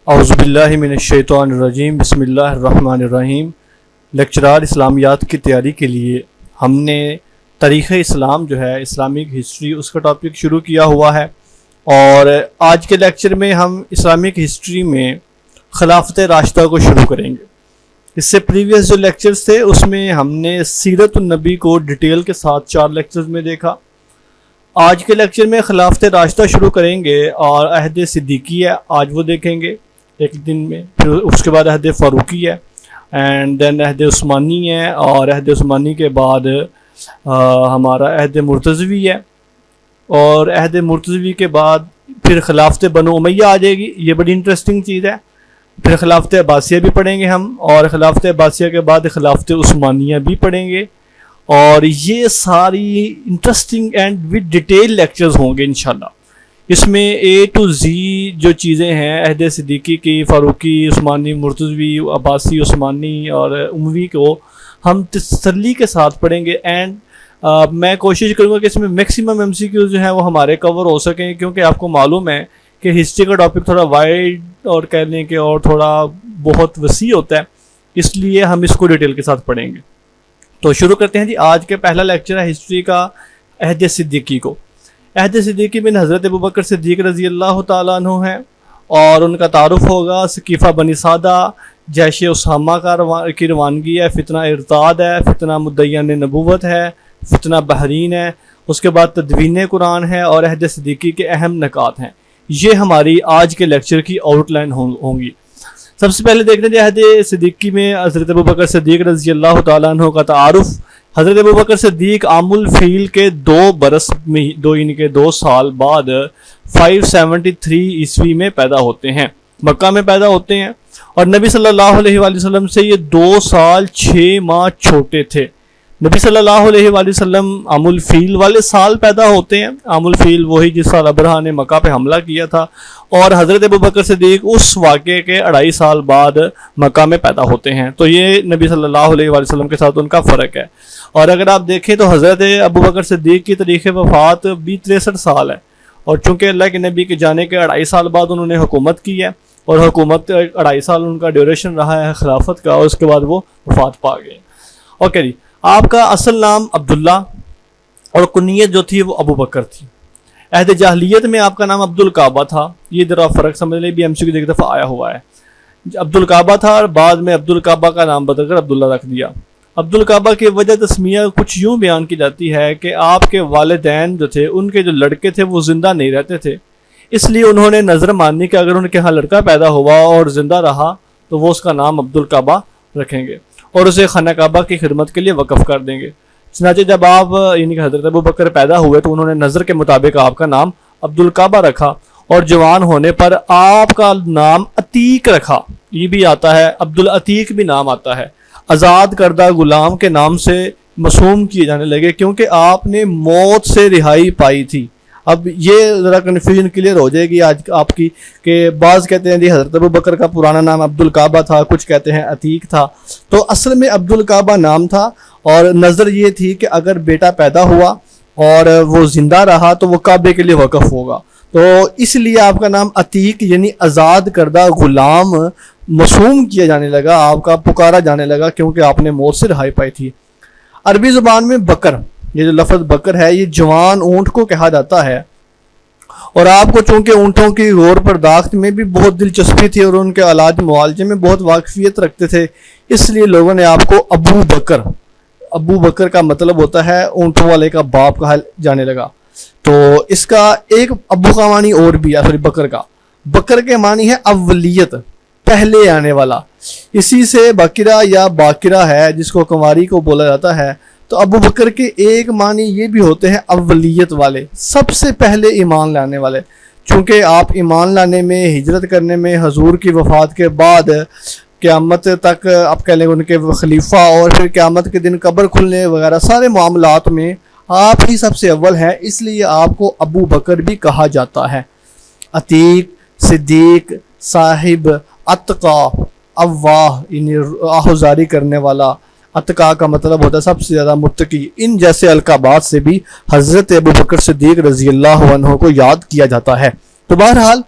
اعوذ باللہ من الشیطان الرجیم بسم اللہ الرحمن الرحیم۔ لیکچرار اسلامیات کی تیاری کے لیے ہم نے تاریخ اسلام جو ہے اسلامک ہسٹری اس کا ٹاپک شروع کیا ہوا ہے، اور آج کے لیکچر میں ہم اسلامک ہسٹری میں خلافت راشدہ کو شروع کریں گے۔ اس سے پریویس جو لیکچرز تھے اس میں ہم نے سیرت النبی کو ڈیٹیل کے ساتھ 4 لیکچرز میں دیکھا۔ آج کے لیکچر میں خلافت راشدہ شروع کریں گے اور عہد صدیقی ہے، آج وہ دیکھیں گے ایک دن میں، پھر اس کے بعد عہد فاروقی ہے، اینڈ دین عہد عثمانی ہے، اور عہد عثمانی کے بعد ہمارا عہد مرتضوی ہے، اور عہد مرتضوی کے بعد پھر خلافت بنو امیہ آ جائے گی۔ یہ بڑی انٹرسٹنگ چیز ہے۔ پھر خلافت عباسیہ بھی پڑھیں گے ہم، اور خلافت عباسیہ کے بعد خلافت عثمانیہ بھی پڑھیں گے، اور یہ ساری interesting and with detail lectures ہوں گے انشاءاللہ۔ اس میں A to Z جو چیزیں ہیں عہد صدیقی کی، فاروقی، عثمانی، مرتضوی، عباسی، عثمانی اور اموی کو ہم تسلی کے ساتھ پڑھیں گے، اینڈ میں کوشش کروں گا کہ اس میں میکسیمم MCQs جو ہیں وہ ہمارے کور ہو سکیں، کیونکہ آپ کو معلوم ہے کہ ہسٹری کا ٹاپک تھوڑا وائڈ اور کہہ لیں کہ اور تھوڑا بہت وسیع ہوتا ہے، اس لیے ہم اس کو ڈیٹیل کے ساتھ پڑھیں گے۔ تو شروع کرتے ہیں جی۔ آج کے پہلا لیکچر ہے ہسٹری کا عہد صدیقی کو۔ عہد صدیقی میں حضرت ابوبکر صدیق رضی اللہ تعالیٰ عنہ ہیں، اور ان کا تعارف ہوگا ثقیفہ بنی سعدہ، جیش اسامہ کی روانگی ہے، فتنہ ارتاد ہے، فتنہ مدعین نبوت ہے، فتنہ بحرین ہے، اس کے بعد تدوین قرآن ہے، اور عہد صدیقی کے اہم نکات ہیں۔ یہ ہماری آج کے لیکچر کی آؤٹ لائن ہوں گی۔ سب سے پہلے دیکھتے ہیں عہد صدیقی میں حضرت ابوبکر صدیق رضی اللہ تعالیٰ عنہ کا تعارف۔ حضرت ابوبکر صدیق عام الفیل کے 2 برس میں 2 سال بعد 573 عیسوی میں پیدا ہوتے ہیں، مکہ میں پیدا ہوتے ہیں، اور نبی صلی اللہ علیہ وآلہ وسلم سے یہ 2 سال 6 ماہ چھوٹے تھے۔ نبی صلی اللہ علیہ وآلہ وسلم عام الفیل والے سال پیدا ہوتے ہیں، عام الفیل وہی جس سال ابرہہ نے مکہ پہ حملہ کیا تھا، اور حضرت ابوبکر صدیق اس واقعے کے 2.5 سال بعد مکہ میں پیدا ہوتے ہیں۔ تو یہ نبی صلی اللہ علیہ وآلہ وسلم کے ساتھ ان کا فرق ہے۔ اور اگر آپ دیکھیں تو حضرت ابوبکر صدیق کی تاریخ وفات بھی 63 سال ہے، اور چونکہ اللہ کے نبی کے جانے کے 2.5 سال بعد انہوں نے حکومت کی ہے، اور حکومت 2.5 سال ان کا ڈیوریشن رہا ہے خلافت کا، اور اس کے بعد وہ وفات پا گئے۔ اوکے جی، آپ کا اصل نام عبداللہ اور کنیت جو تھی وہ ابوبکر تھی۔ عہد جاہلیت میں آپ کا نام عبدالکعبہ تھا۔ یہ ذرا فرق سمجھ لیں، بھی MCQ ایک دفعہ آیا ہوا ہے۔ عبدالکعبہ تھا، اور بعد میں عبدالکعبہ کا نام بدل کر عبداللہ رکھ دیا۔ عبدالکعبہ کی وجہ تسمیہ کچھ یوں بیان کی جاتی ہے کہ آپ کے والدین جو تھے، ان کے جو لڑکے تھے وہ زندہ نہیں رہتے تھے، اس لیے انہوں نے نظر مانی کہ اگر ان کے ہاں لڑکا پیدا ہوا اور زندہ رہا تو وہ اس کا نام عبدالکعبہ رکھیں گے، اور اسے خانہ کعبہ کی خدمت کے لیے وقف کر دیں گے۔ چنانچہ جب آپ یعنی کہ حضرت ابوبکر پیدا ہوئے تو انہوں نے نظر کے مطابق آپ کا نام عبدالکعبہ رکھا، اور جوان ہونے پر آپ کا نام عتیق رکھا۔ یہ بھی آتا ہے، عبدالعتیق بھی نام آتا ہے۔ آزاد کردہ غلام کے نام سے مسوم کیے جانے لگے، کیونکہ آپ نے موت سے رہائی پائی تھی۔ اب یہ ذرا کنفیوژن کلیئر ہو جائے گی آج آپ کی، کہ بعض کہتے ہیں جی حضرت ابوبکر کا پرانا نام عبدالکعبہ تھا، کچھ کہتے ہیں عتیق تھا۔ تو اصل میں عبدالکعبہ نام تھا، اور نظر یہ تھی کہ اگر بیٹا پیدا ہوا اور وہ زندہ رہا تو وہ کعبے کے لیے وقف ہوگا، تو اس لیے آپ کا نام عتیق یعنی آزاد کردہ غلام مسوم کیا جانے لگا، آپ کا پکارا جانے لگا، کیونکہ آپ نے موت سے رہائی پائی تھی۔ عربی زبان میں بکر، یہ جو لفظ بکر ہے، یہ جوان اونٹ کو کہا جاتا ہے، اور آپ کو چونکہ اونٹوں کی غور پرداخت میں بھی بہت دلچسپی تھی اور ان کے علاج معالجے میں بہت واقفیت رکھتے تھے، اس لیے لوگوں نے آپ کو ابو بکر کا مطلب ہوتا ہے اونٹوں والے کا باپ کہا جانے لگا۔ تو اس کا ایک ابو کا معنی اور بھی ہے، بکر کا، بکر کے معنی ہے اولیت، پہلے آنے والا۔ اسی سے باکرہ یا باکرہ ہے جس کو کنواری کو بولا جاتا ہے۔ تو ابو بکر کے ایک معنی یہ بھی ہوتے ہیں اولیت والے، سب سے پہلے ایمان لانے والے، چونکہ آپ ایمان لانے میں، ہجرت کرنے میں، حضور کی وفات کے بعد قیامت تک آپ کہہ لیں ان کے خلیفہ، اور پھر قیامت کے دن قبر کھلنے وغیرہ سارے معاملات میں آپ ہی سب سے اول ہیں، اس لیے آپ کو ابو بکر بھی کہا جاتا ہے۔ عتیق، صدیق، صاحب، اتقا، اواہ یعنی آہوزاری کرنے والا، اتقا کا مطلب ہوتا ہے سب سے زیادہ متقی۔ ان جیسے القابات سے بھی حضرت ابوبکر صدیق رضی اللہ عنہ کو یاد کیا جاتا ہے۔ تو بہرحال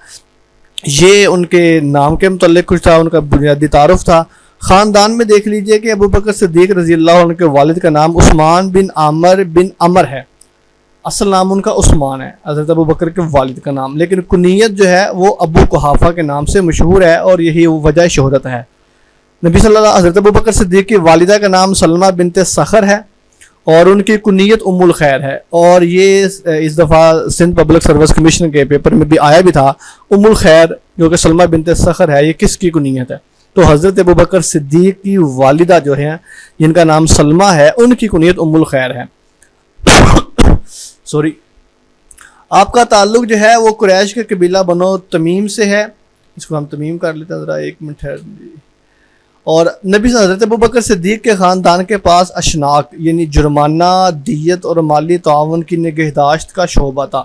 یہ ان کے نام کے متعلق کچھ تھا، ان کا بنیادی تعارف تھا۔ خاندان میں دیکھ لیجئے کہ ابو بکر صدیق رضی اللہ عنہ کے والد کا نام عثمان بن عامر بن عمر ہے، اصل نام ان کا عثمان ہے، حضرت ابو بکر کے والد کا نام، لیکن کنیت جو ہے وہ ابو قحافہ کے نام سے مشہور ہے اور یہی وجہ شہرت ہے۔ نبی صلی اللہ حضرت ابو بکر صدیق کی والدہ کا نام سلمہ بنت صخر ہے اور ان کی کنیت ام الخیر ہے، اور یہ اس دفعہ سندھ پبلک سروس کمیشن کے پیپر میں بھی آیا بھی تھا، ام الخیر جو کہ سلمہ بنت صخر ہے، یہ کس کی کنیت ہے؟ تو حضرت ابو بکر صدیق کی والدہ جو ہیں جن کا نام سلمہ ہے، ان کی کنیت ام الخیر ہے۔ سوری، آپ کا تعلق جو ہے وہ قریش کے قبیلہ بنو تمیم سے ہے، اس کو ہم تمیم کر لیتے ہیں، ذرا ایک منٹ ٹھہر لیجیے۔ اور نبی حضرت ابو بکر صدیق کے خاندان کے پاس اشناک یعنی جرمانہ، دیت اور مالی تعاون کی نگہداشت کا شعبہ تھا۔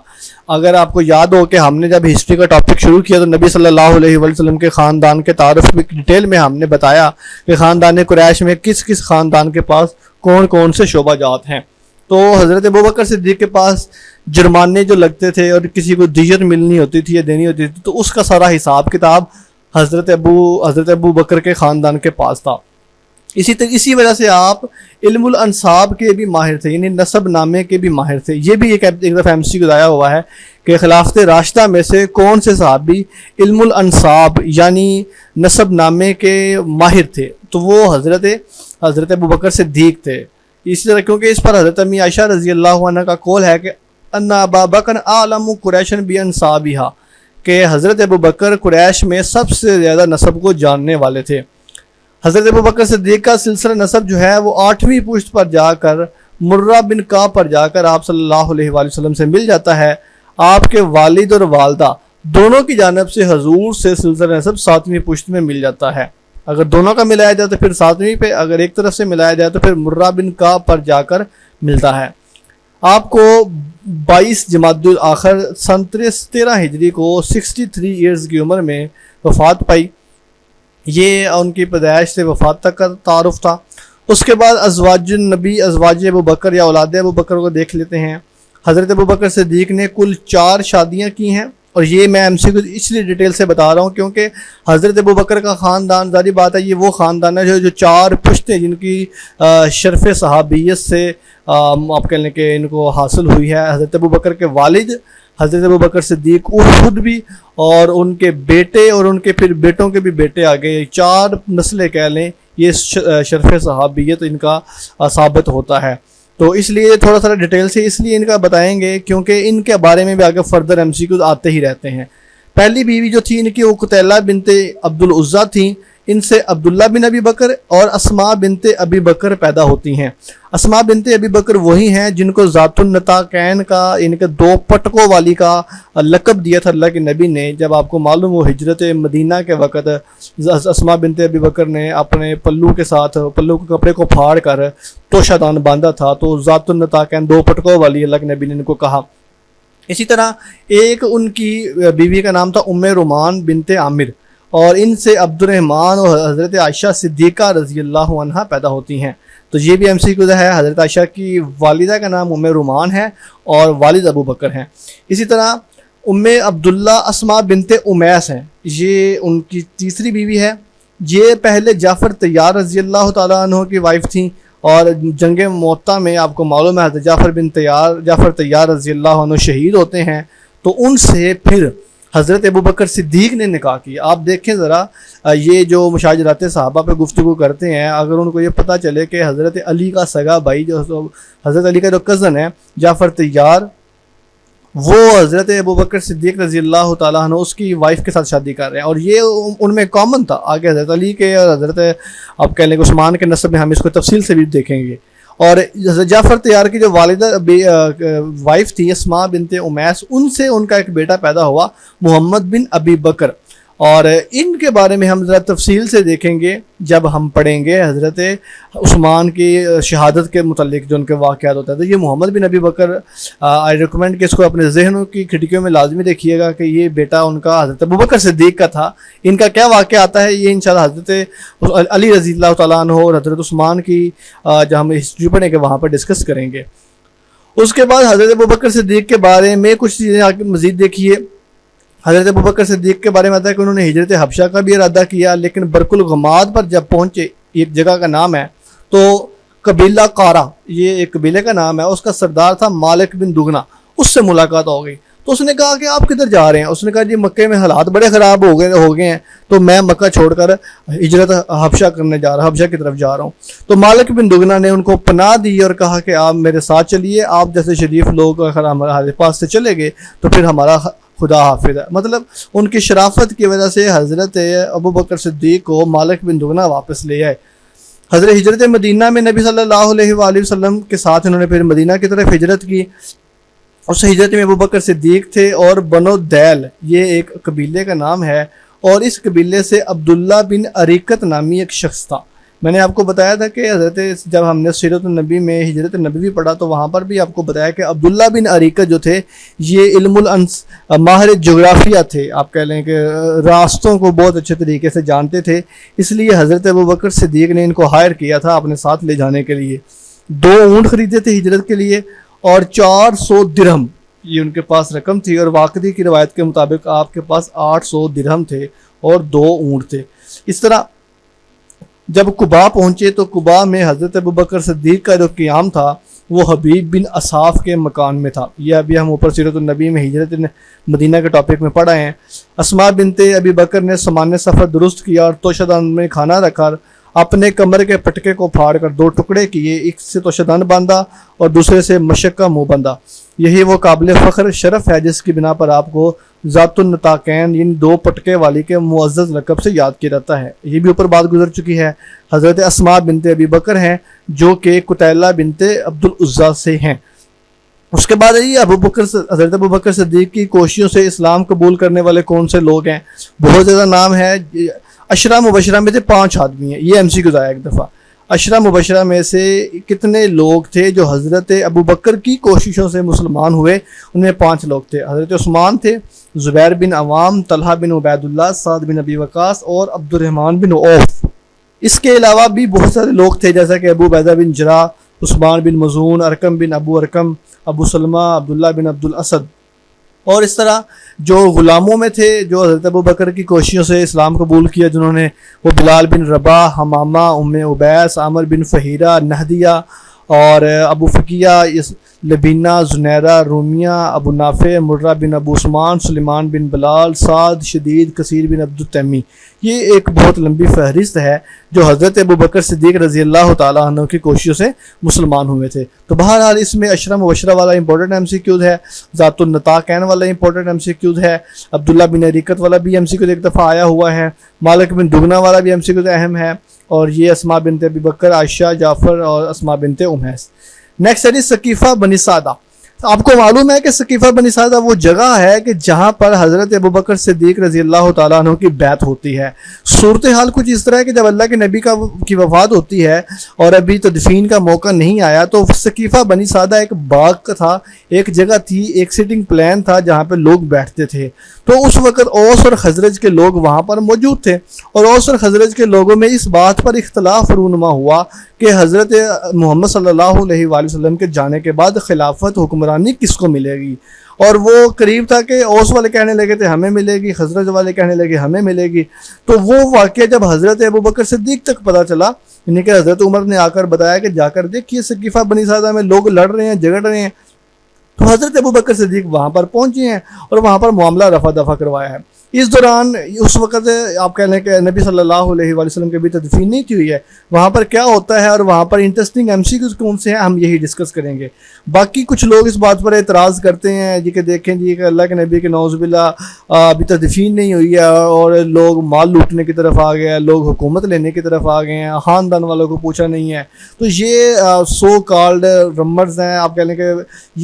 اگر آپ کو یاد ہو کہ ہم نے جب ہسٹری کا ٹاپک شروع کیا تو نبی صلی اللہ علیہ وسلم کے خاندان کے تعارف میں ڈیٹیل میں ہم نے بتایا کہ خاندان قریش میں کس کس خاندان کے پاس کون کون سے شعبہ جات ہیں۔ تو حضرت ابو بکر صدیق کے پاس جرمانے جو لگتے تھے اور کسی کو دیت ملنی ہوتی تھی یا دینی ہوتی تھی تو اس کا سارا حساب کتاب حضرت ابو بکر کے خاندان کے پاس تھا۔ اسی وجہ سے آپ علم الانصاب کے بھی ماہر تھے، یعنی نسب نامے کے بھی ماہر تھے۔ یہ بھی ایک دفعہ ایم سی گزایا ہوا ہے کہ خلافت راشدہ میں سے کون سے صحابی علم الانصاب یعنی نسب نامے کے ماہر تھے، تو وہ حضرت ابو بکر صدیق تھے۔ اسی طرح کیونکہ اس پر حضرت امی عائشہ رضی اللہ عنہ کا قول ہے کہ ان ابا بکر اعلم قریشا بانصابها، کہ حضرت ابو بکر قریش میں سب سے زیادہ نسب کو جاننے والے تھے۔ حضرت ابو بکر صدیق کا سلسلہ نسب جو ہے وہ 8ویں پشت پر جا کر مرہ بن کعب پر جا کر آپ صلی اللہ علیہ وآلہ وسلم سے مل جاتا ہے۔ آپ کے والد اور والدہ دونوں کی جانب سے حضور سے سلسلہ نسب 7ویں پشت میں مل جاتا ہے۔ اگر دونوں کا ملایا جائے تو پھر 7ویں پہ، اگر ایک طرف سے ملایا جائے تو پھر مرہ بن کعب پر جا کر ملتا ہے۔ آپ کو 22 جمادی الاخر سن 13 ہجری کو 63 ایئرز کی عمر میں وفات پائی۔ یہ ان کی پیدائش سے وفات تک کا تعارف تھا۔ اس کے بعد ازواج النبی، ازواج ابو بکر یا اولاد ابو بکر کو دیکھ لیتے ہیں۔ حضرت ابو بکر صدیق نے کل 4 شادیاں کی ہیں، اور یہ میں ایم سی کو اس لیے ڈیٹیل سے بتا رہا ہوں کیونکہ حضرت ابو بکر کا خاندان، ظاہری بات ہے یہ وہ خاندان ہے جو 4 پشتیں جن کی شرف صحابیت سے آپ کہہ لیں کہ ان کو حاصل ہوئی ہے۔ حضرت ابو بکر کے والد حضرت ابو بکر صدیق خود بھی، اور ان کے بیٹے اور ان کے پھر بیٹوں کے بھی بیٹے آگے، 4 نسلیں کہہ لیں، یہ شرف صحابیت ان کا ثابت ہوتا ہے۔ تو اس لیے تھوڑا سا ڈیٹیل سے اس لیے ان کا بتائیں گے کیونکہ ان کے بارے میں بھی آگے فردر ایم سی کیو آتے ہی رہتے ہیں۔ پہلی بیوی جو تھی ان کی وہ قتیلہ بنت عبد العزیٰ تھیں، ان سے عبداللہ بن ابی بکر اور اسماء بنت ابی بکر پیدا ہوتی ہیں۔ اسماء بنت ابی بکر وہی ہیں جن کو ذات النطاقین کا، ان کے 2 پٹکوں والی کا لقب دیا تھا اللہ کے نبی نے، جب آپ کو معلوم ہو ہجرت مدینہ کے وقت اسماء بنت ابی بکر نے اپنے پلو کے کپڑے کو پھاڑ کر توشہ دان باندھا تھا، تو ذات النطاقین 2 پٹکوں والی اللہ کے نبی نے ان کو کہا۔ اسی طرح ایک ان کی بیوی کا نام تھا ام رومان بنت عامر، اور ان سے عبد الرحمن اور حضرت عائشہ صدیقہ رضی اللہ عنہ پیدا ہوتی ہیں۔ تو یہ بھی ایم سی کیو ہے، حضرت عائشہ کی والدہ کا نام ام رومان ہے اور والد ابو بکر ہیں۔ اسی طرح ام عبداللہ اسماء بنت امیس ہیں، یہ ان کی تیسری بیوی ہے۔ یہ پہلے جعفر طیار رضی اللہ تعالیٰ عنہ کی وائف تھیں، اور جنگ موطا میں آپ کو معلوم ہے حضرت جعفر طیار رضی اللہ عنہ شہید ہوتے ہیں، تو ان سے پھر حضرت ابو بکر صدیق نے نکاح کیا۔ آپ دیکھیں ذرا، یہ جو مشاجرات صحابہ پہ گفتگو کرتے ہیں، اگر ان کو یہ پتہ چلے کہ حضرت علی کا سگا بھائی، جو حضرت علی کا جو کزن ہے جعفر طیار، وہ حضرت ابو بکر صدیق رضی اللہ تعالیٰ عنہ اس کی وائف کے ساتھ شادی کر رہے ہیں، اور یہ ان میں کامن تھا۔ آگے حضرت علی کے اور حضرت آپ کہہ لیں عثمان کے نسب میں ہم اس کو تفصیل سے بھی دیکھیں گے۔ اور جعفر طیار کی جو والدہ وائف تھی اسماء بنت امیس، ان سے ان کا ایک بیٹا پیدا ہوا محمد بن ابی بکر، اور ان کے بارے میں ہم ذرا تفصیل سے دیکھیں گے جب ہم پڑھیں گے حضرت عثمان کی شہادت کے متعلق جو ان کے واقعات ہوتے ہیں۔ تو یہ محمد بن ابی بکر، آئی ریکمینڈ کہ اس کو اپنے ذہنوں کی کھڑکیوں میں لازمی دیکھیے گا کہ یہ بیٹا ان کا حضرت ابو بکر صدیق کا تھا۔ ان کا کیا واقعہ آتا ہے یہ انشاءاللہ حضرت علی رضی اللہ تعالیٰ عنہ اور حضرت عثمان کی جب ہم ہسٹری پڑھیں گے وہاں پر ڈسکس کریں گے۔ اس کے بعد حضرت ابو بکر صدیق کے بارے میں کچھ چیزیں مزید دیکھیے۔ حضرت ابوبکر صدیق کے بارے میں آتا ہے کہ انہوں نے ہجرت حبشہ کا بھی ارادہ کیا، لیکن برق الغماد پر جب پہنچے، ایک جگہ کا نام ہے، تو قبیلہ قارہ، یہ ایک قبیلے کا نام ہے، اس کا سردار تھا مالک بن دگنا، اس سے ملاقات ہو گئی۔ تو اس نے کہا کہ آپ کدھر جا رہے ہیں؟ اس نے کہا جی مکے میں حالات بڑے خراب ہو گئے ہیں، تو میں مکہ چھوڑ کر ہجرت حبشہ کرنے جا رہا ہوں، حبشہ کی طرف جا رہا ہوں۔ تو مالک بن دگنا نے ان کو پناہ دی اور کہا کہ آپ میرے ساتھ چلیے، آپ جیسے شریف لوگ اگر ہمارے پاس سے چلے گئے تو پھر ہمارا خدا حافظ ہے۔ مطلب ان کی شرافت کی وجہ سے حضرت ابوبکر صدیق کو مالک بن دگنا واپس لے آئے۔ حضرت ہجرت مدینہ میں نبی صلی اللہ علیہ وآلہ وسلم کے ساتھ انہوں نے پھر مدینہ کی طرف ہجرت کی۔ اس ہجرت میں ابوبکر صدیق تھے اور بنو دیل، یہ ایک قبیلے کا نام ہے، اور اس قبیلے سے عبداللہ بن عریقت نامی ایک شخص تھا۔ میں نے آپ کو بتایا تھا کہ حضرت جب ہم نے سیرت النبی میں ہجرت نبوی پڑھا تو وہاں پر بھی آپ کو بتایا کہ عبداللہ بن عریقت جو تھے یہ ماہر جغرافیہ تھے، آپ کہہ لیں کہ راستوں کو بہت اچھے طریقے سے جانتے تھے، اس لیے حضرت ابوبکر صدیق نے ان کو ہائر کیا تھا اپنے ساتھ لے جانے کے لیے۔ 2 اونٹ خریدے تھے ہجرت کے لیے اور 400 درہم یہ ان کے پاس رقم تھی، اور واقعی کی روایت کے مطابق آپ کے پاس 800 درہم تھے اور 2 اونٹ تھے۔ اس طرح جب قباء پہنچے تو قباء میں حضرت ابوبکر صدیق کا جو قیام تھا وہ حبیب بن اصاف کے مکان میں تھا۔ یہ ابھی ہم اوپر سیرت النبی میں ہجرت مدینہ کے ٹاپک میں پڑھا ہیں۔ اسماء بنت ابی بکر نے سامان سفر درست کیا اور توشدان میں کھانا رکھا، اپنے کمر کے پٹکے کو پھاڑ کر 2 ٹکڑے کیے، ایک سے توشدان باندھا اور دوسرے سے مشک کا منہ بندھا۔ یہی وہ قابل فخر شرف ہے جس کی بنا پر آپ کو ذات النطاقین، ان 2 پٹکے والی کے معزز لقب سے یاد کیا جاتا ہے۔ یہ بھی اوپر بات گزر چکی ہے۔ حضرت اسماء بنت ابی بکر ہیں جو کہ قتیلہ بنت عبدالعزیٰ سے ہیں۔ اس کے بعد یہ حضرت ابوبکر صدیق کی کوششوں سے اسلام قبول کرنے والے کون سے لوگ ہیں؟ بہت زیادہ نام ہے۔ عشرہ مبشرہ میں سے 5 آدمی ہیں، یہ MC آیا ایک دفعہ۔ عشرہ مبشرہ میں سے کتنے لوگ تھے جو حضرت ابوبکر کی کوششوں سے مسلمان ہوئے؟ ان میں 5 لوگ تھے۔ حضرت عثمان تھے، زبیر بن عوام، طلحہ بن عبید اللہ، سعد بن ابی وقاص اور عبد الرحمن بن عوف۔ اس کے علاوہ بھی بہت سارے لوگ تھے جیسا کہ ابو عبیدہ بن جراح، عثمان بن مظعون، ارقم بن ابو ارقم، ابو سلمہ، عبداللہ بن عبد الاسد، اور اس طرح جو غلاموں میں تھے جو حضرت ابوبکر کی کوششوں سے اسلام قبول کیا، جنہوں نے وہ بلال بن رباح، حمامہ، ام عبیس، عامر بن فہیرہ، نہدیہ اور ابو فقیہ، لبینہ، زنیرہ، رومیہ، ابو نافع، مرہ بن ابو عثمان، سلیمان بن بلال، سعد، شدید، کثیر بن عبد التیمی۔ یہ ایک بہت لمبی فہرست ہے جو حضرت ابوبکر صدیق رضی اللہ تعالیٰ عنہ کی کوششوں سے مسلمان ہوئے تھے۔ تو بہرحال اس میں عشرہ مبشرہ والا امپورٹنٹ MC ہے، ذات النطاقین والا امپورٹنٹ MC ہے، عبداللہ بن عریقت والا بھی MC ایک دفعہ آیا ہوا ہے، مالک بن دگنا والا بھی MC اہم ہے، اور یہ اسماء بنت ابی بکر، عائشہ، جعفر اور اسماء بنت امیس۔ نیکسٹ ہے ثقیفہ بنی سعدہ۔ آپ کو معلوم ہے کہ ثقیفہ بنی سعدہ وہ جگہ ہے کہ جہاں پر حضرت ابوبکر صدیق رضی اللہ تعالیٰ عنہ کی بیعت ہوتی ہے۔ صورتحال کچھ اس طرح ہے کہ جب اللہ کے نبی کی وفات ہوتی ہے اور ابھی تدفین کا موقع نہیں آیا تو ثقیفہ بنی سعدہ ایک باغ کا تھا، ایک جگہ تھی، ایک سٹنگ پلان تھا جہاں پہ لوگ بیٹھتے تھے۔ تو اس وقت اوس اور خزرج کے لوگ وہاں پر موجود تھے، اور اوس اور خزرج کے لوگوں میں اس بات پر اختلاف رونما ہوا کہ حضرت محمد صلی اللہ علیہ وآلہ وسلم کے جانے کے بعد خلافت حکمرانی کس کو ملے گی، اور وہ قریب تھا کہ اوس والے کہنے لگے تھے ہمیں ملے گی، خزرج والے کہنے لگے ہمیں ملے گی۔ تو وہ واقعہ جب حضرت ابوبکر صدیق تک پتہ چلا، یعنی کہ حضرت عمر نے آ کر بتایا کہ جا کر دیکھیے ثقیفہ بنی سعدہ میں لوگ لڑ رہے ہیں، جھگڑ رہے ہیں، تو حضرت ابوبکر صدیق وہاں پر پہنچے ہیں اور وہاں پر معاملہ رفع دفع کروایا ہے۔ اس دوران اس وقت آپ کہہ لیں کہ نبی صلی اللہ علیہ وآلہ وسلم کی بھی تدفین نہیں کی ہوئی ہے، وہاں پر کیا ہوتا ہے اور وہاں پر انٹرسٹنگ MCQs کون سے ہیں ہم یہی ڈسکس کریں گے۔ باقی کچھ لوگ اس بات پر اعتراض کرتے ہیں جی کہ دیکھیں جی کہ اللہ کے نبی کے نعوذ باللہ ابھی تدفین نہیں ہوئی ہے اور لوگ مال لوٹنے کی طرف آ گئے ہیں، لوگ حکومت لینے کی طرف آ گئے ہیں، خاندان والوں کو پوچھا نہیں ہے۔ تو یہ سو کالڈ رمرز ہیں، آپ کہہ لیں کہ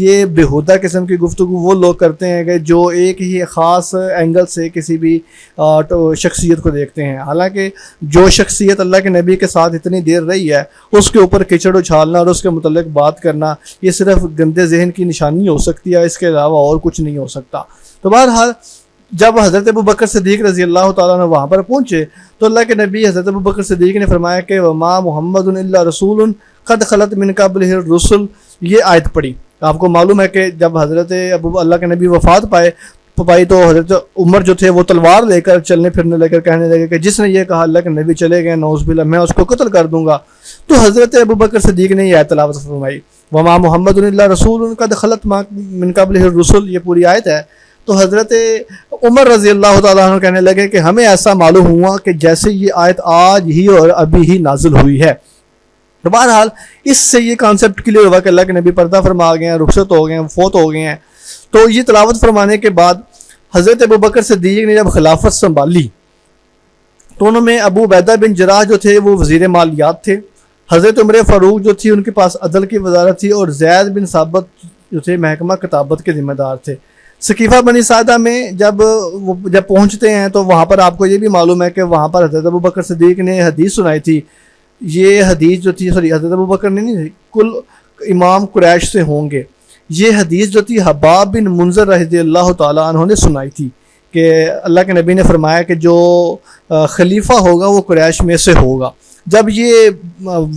یہ بےہودہ قسم کی گفتگو وہ لوگ کرتے ہیں کہ جو ایک ہی خاص اینگل سے کسی بھی شخصیت کو دیکھتے ہیں، حالانکہ جو شخصیت اللہ کے نبی کے ساتھ اتنی دیر رہی ہے اس کے اوپر کیچڑ اچھالنا اور اس کے متعلق بات کرنا یہ صرف گندے ذہن کی نشانی ہو سکتی ہے، اس کے علاوہ اور کچھ نہیں ہو سکتا۔ تو بہرحال جب حضرت ابوبکر صدیق رضی اللہ تعالیٰ عنہ وہاں پر پہنچے تو اللہ کے نبی حضرت ابوبکر صدیق نے فرمایا کہ وما محمد الا رسول قد خلت من قبلہ الرسل، یہ آیت پڑھی۔ آپ کو معلوم ہے کہ جب حضرت اللہ کے نبی وفات پائے پائی تو حضرت عمر جو تھے وہ تلوار لے کر چلنے پھرنے لے کر کہنے لگے کہ جس نے یہ کہا اللہ کے نبی چلے گئے نعوذ باللہ میں اس کو قتل کر دوں گا. تو حضرت ابوبکر صدیق نے یہ آیت تلاوت فرمائی وما محمد الا رسول قد خلت من قبلہ الرسل، یہ پوری آیت ہے. تو حضرت عمر رضی اللہ تعالیٰ عنہ کہنے لگے کہ ہمیں ایسا معلوم ہوا کہ جیسے یہ آیت آج ہی اور ابھی ہی نازل ہوئی ہے. تو بہرحال اس سے یہ کانسیپٹ کلیئر ہوا کہ اللہ کے نبی پردہ فرما گئے ہیں، رخصت ہو گئے ہیں، فوت ہو گئے ہیں. تو یہ تلاوت فرمانے کے بعد حضرت ابوبکر صدیق نے جب خلافت سنبھالی تو انہوں میں ابو عبیدہ بن جراح جو تھے وہ وزیر مالیات تھے، حضرت عمر فاروق جو تھی ان کے پاس عدل کی وزارت تھی، اور زید بن ثابت جو تھے محکمہ کتابت کے ذمہ دار تھے. ثقیفہ بنی سعدہ میں جب پہنچتے ہیں تو وہاں پر آپ کو یہ بھی معلوم ہے کہ وہاں پر حضرت ابوبکر صدیق نے حدیث سنائی تھی. یہ حدیث جو تھی حضرت ابوبکر نے نہیں، کل امام قریش سے ہوں گے، یہ حدیث جو تھی حباب بن منذر رضی اللہ تعالیٰ عنہ نے سنائی تھی کہ اللہ کے نبی نے فرمایا کہ جو خلیفہ ہوگا وہ قریش میں سے ہوگا. جب یہ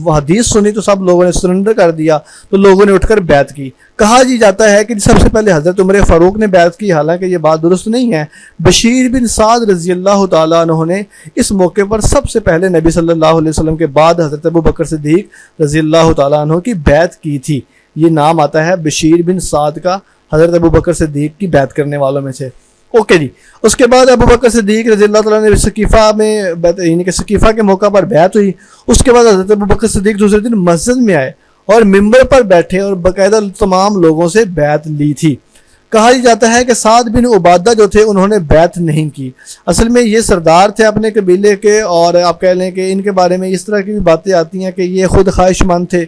حدیث سنی تو سب لوگوں نے سرنڈر کر دیا، تو لوگوں نے اٹھ کر بیعت کی. کہا جاتا ہے کہ سب سے پہلے حضرت عمر فاروق نے بیعت کی، حالانکہ یہ بات درست نہیں ہے. بشیر بن سعد رضی اللہ تعالیٰ عنہ نے اس موقع پر سب سے پہلے نبی صلی اللہ علیہ وسلم کے بعد حضرت ابوبکر صدیق رضی اللہ تعالیٰ عنہ کی بیعت کی تھی. یہ نام آتا ہے بشیر بن سعد کا، حضرت ابوبکر صدیق کی بیعت کرنے والوں میں سے. اوکے جی. اس کے بعد ابوبکر صدیق رضی اللہ تعالیٰ نے ثقیفہ میں یعنی کہ ثقیفہ کے موقع پر بیعت ہوئی. اس کے بعد حضرت ابوبکر صدیق دوسرے دن مسجد میں آئے اور ممبر پر بیٹھے اور باقاعدہ تمام لوگوں سے بیعت لی تھی. کہا جاتا ہے کہ سعد بن عبادہ جو تھے انہوں نے بیعت نہیں کی. اصل میں یہ سردار تھے اپنے قبیلے کے، اور آپ کہہ لیں کہ ان کے بارے میں اس طرح کی بھی باتیں آتی ہیں کہ یہ خود خواہش مند تھے.